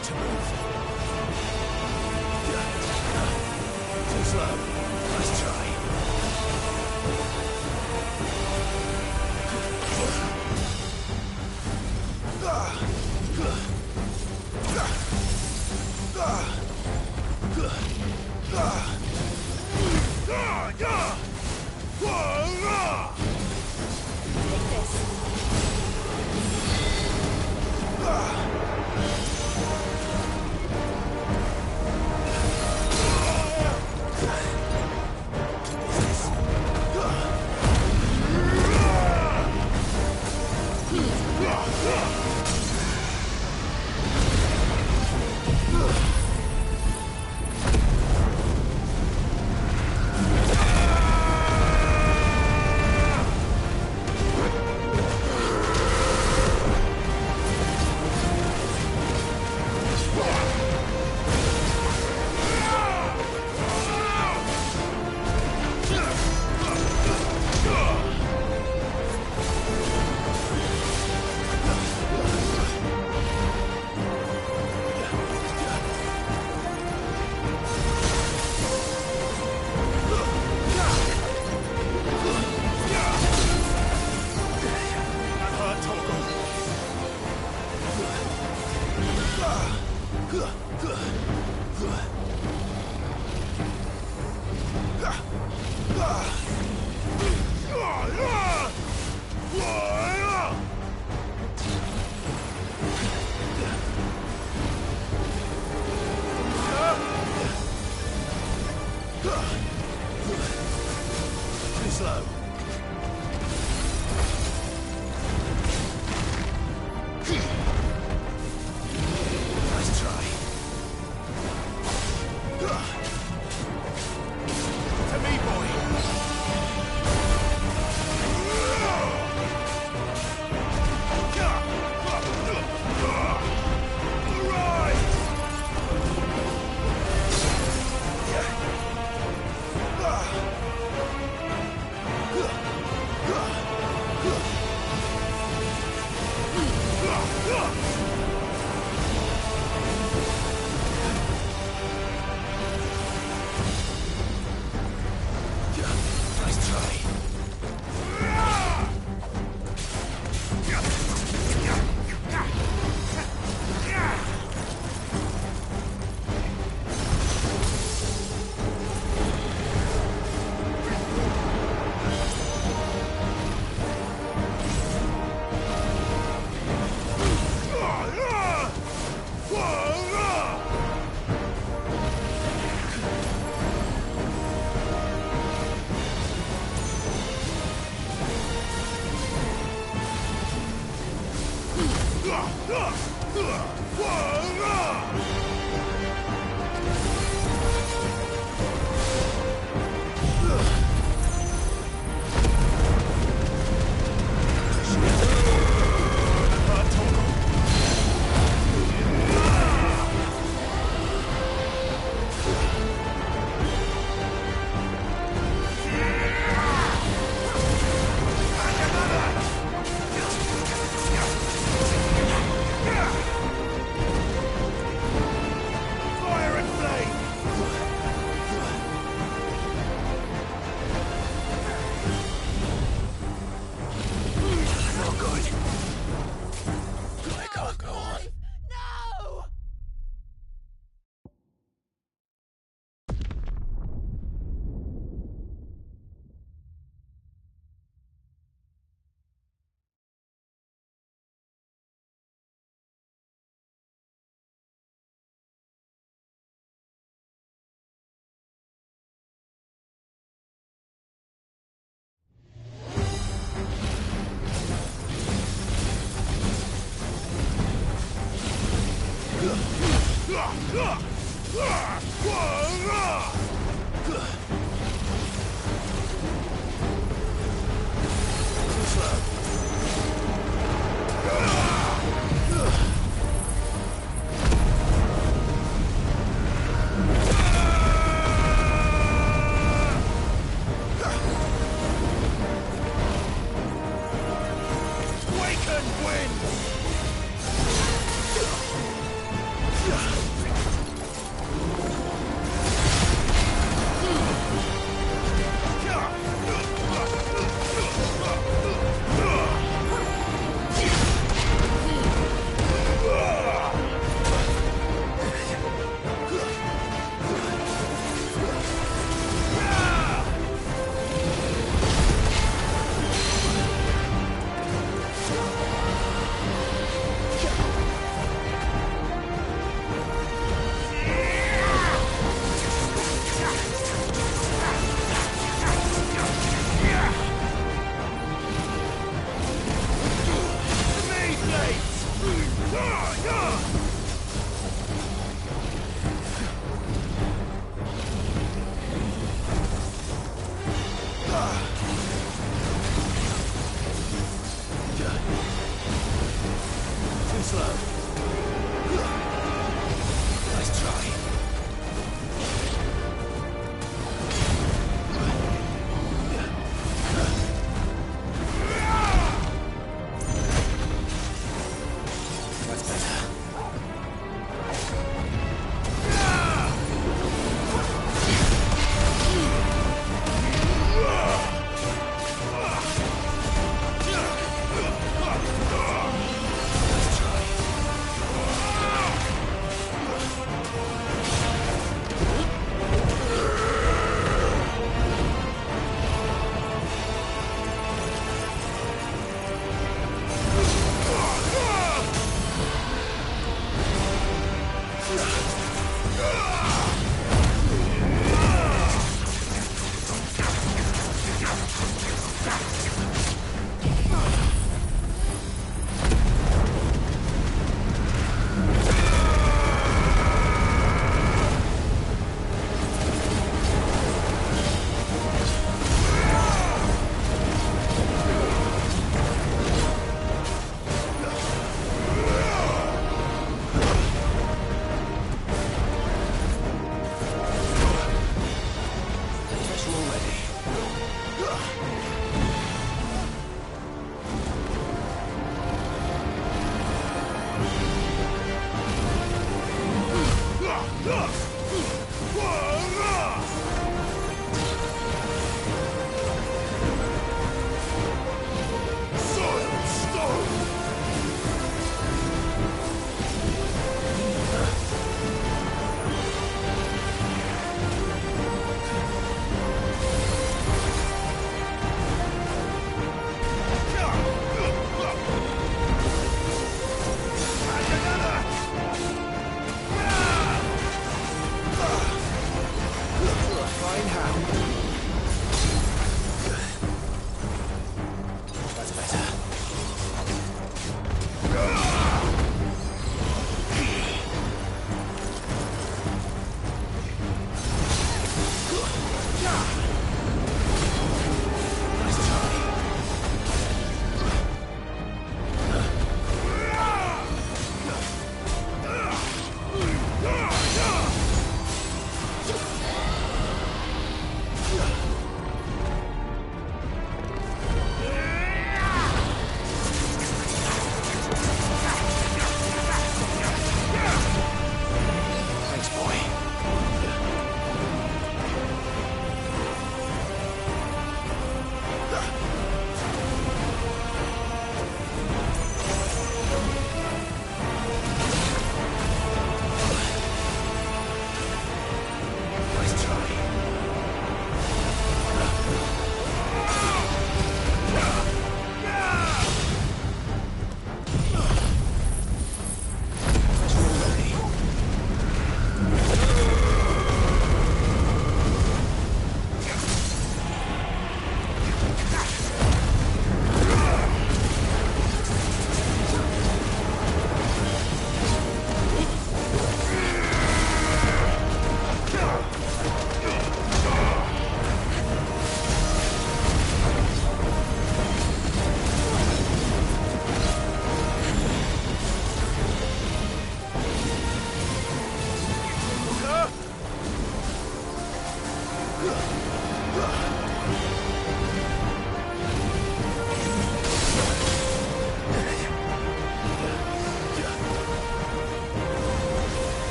need to move. Too slow. Let's try.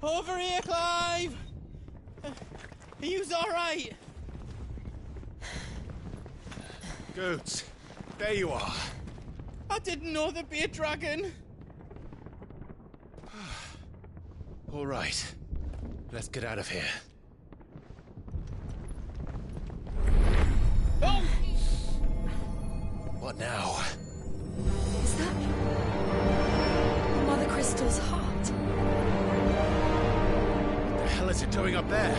Over here, Clive! Are you alright? Goods, there you are. I didn't know there'd be a dragon. All right, let's get out of here. Oh! What now? Is that Mother Crystal's heart? What the hell is it doing up there?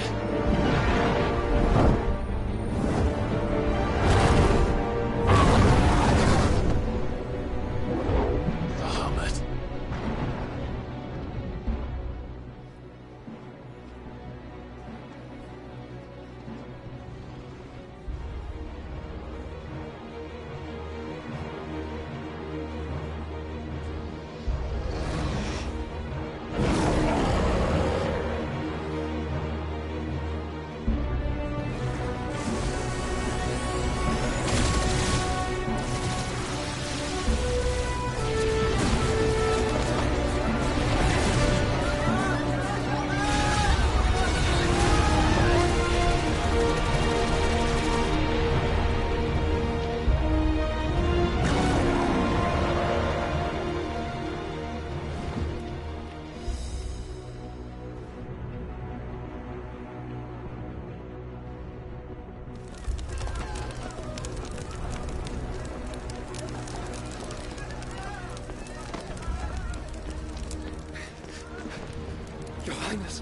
Your Highness,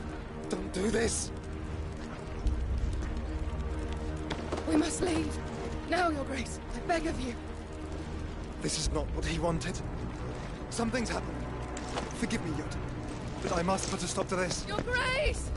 don't do this. We must leave. Now, Your Grace. I beg of you. This is not what he wanted. Something's happened. Forgive me, Yod, but I must put a stop to this. Your Grace!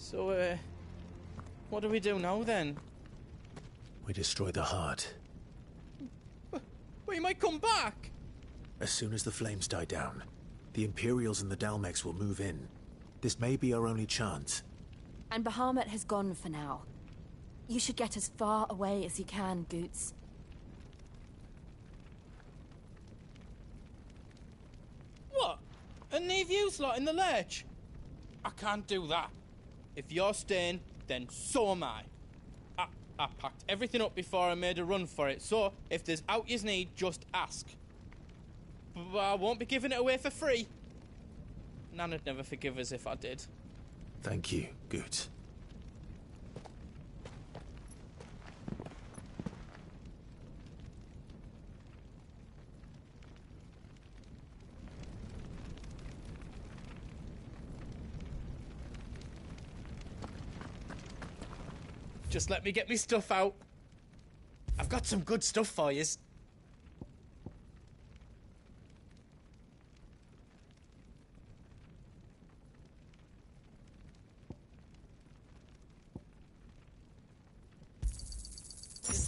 So, what do we do now, then? We destroy the heart. But he might come back! As soon as the flames die down, the Imperials and the Dalmex will move in. This may be our only chance. And Bahamut has gone for now. You should get as far away as you can, Goots. What? And leave you lot in the lurch? I can't do that. If you're staying, then so am I. I packed everything up before I made a run for it, so if there's out yous need, just ask. But I won't be giving it away for free. Nana'd never forgive us if I did. Thank you, Goots. Just let me get me stuff out. I've got some good stuff for yous.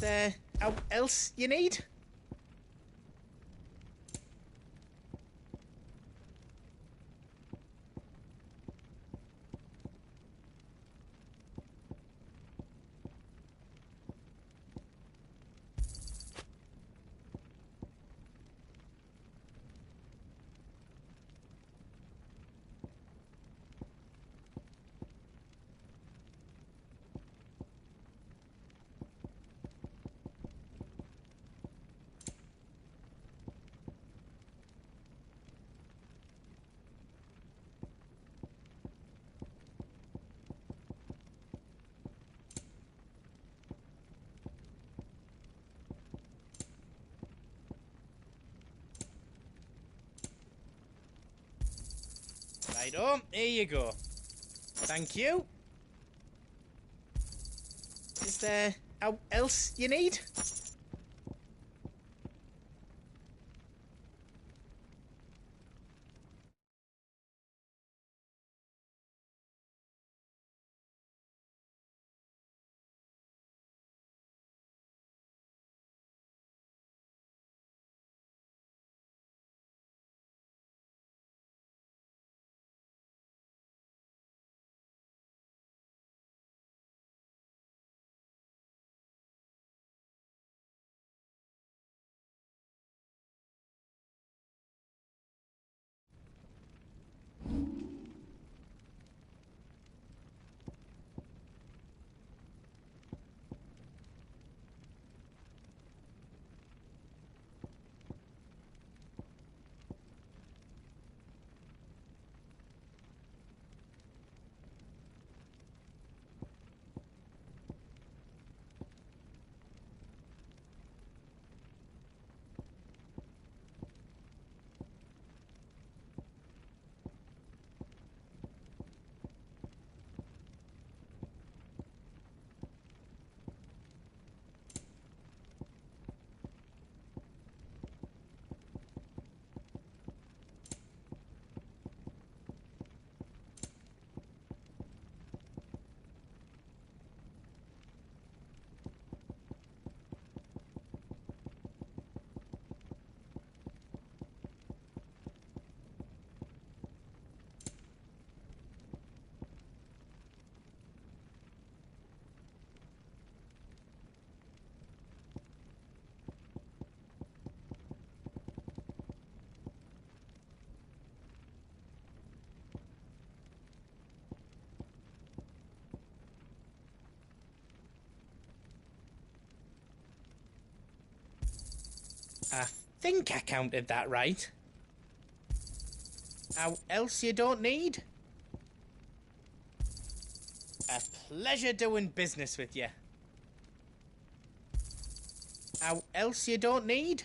there out else you need? Righto, here you go. Thank you. Is there out else you need? I think I counted that right. Out else you don't need? A pleasure doing business with you. Out else you don't need?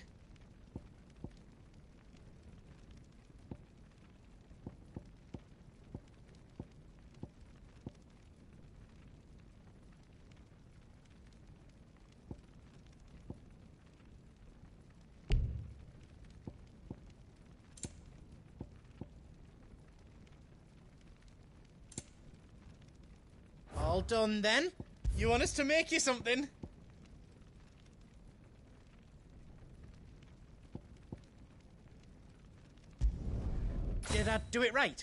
All done then? You want us to make you something? Did I do it right?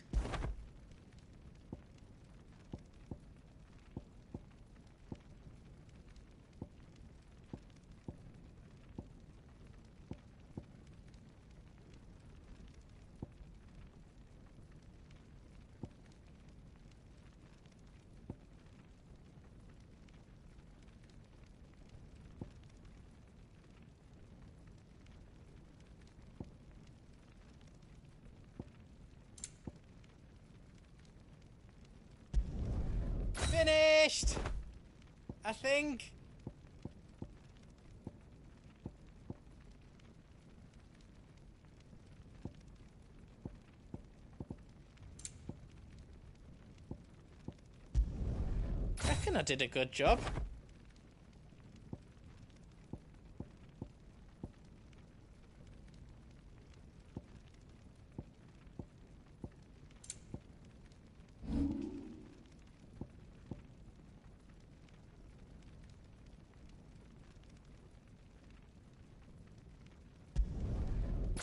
Finished! I think. Reckon I did a good job.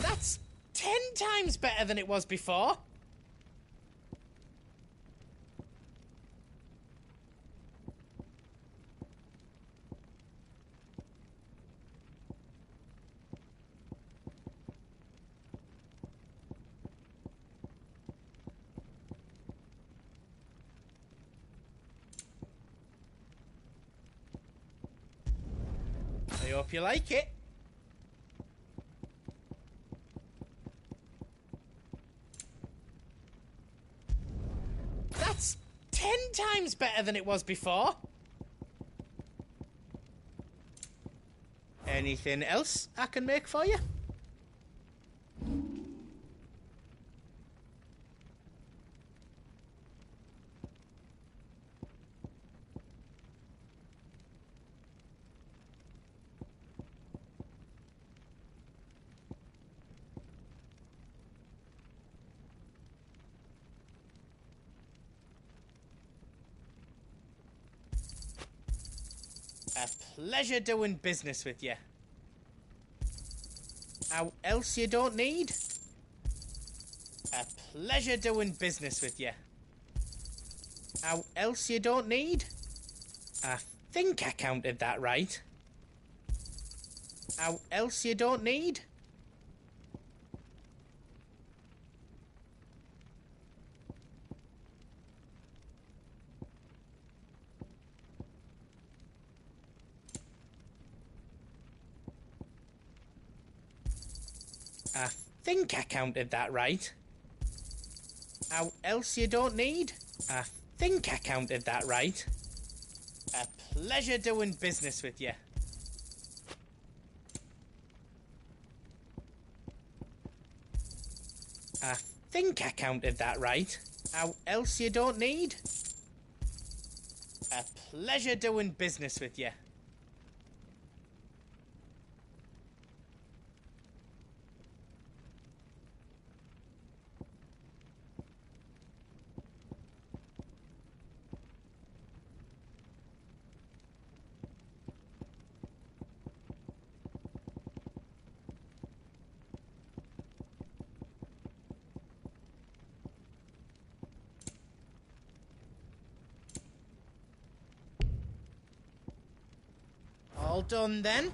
That's 10 times better than it was before. I hope you like it. That's 10 times better than it was before. Anything else I can make for you? A pleasure doing business with you. How else you don't need? A pleasure doing business with you. How else you don't need? I think I counted that right. How else you don't need? I think I counted that right. How else you don't need? I think I counted that right. A pleasure doing business with you. I think I counted that right. How else you don't need? A pleasure doing business with you. All done then?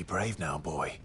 Be brave now, boy.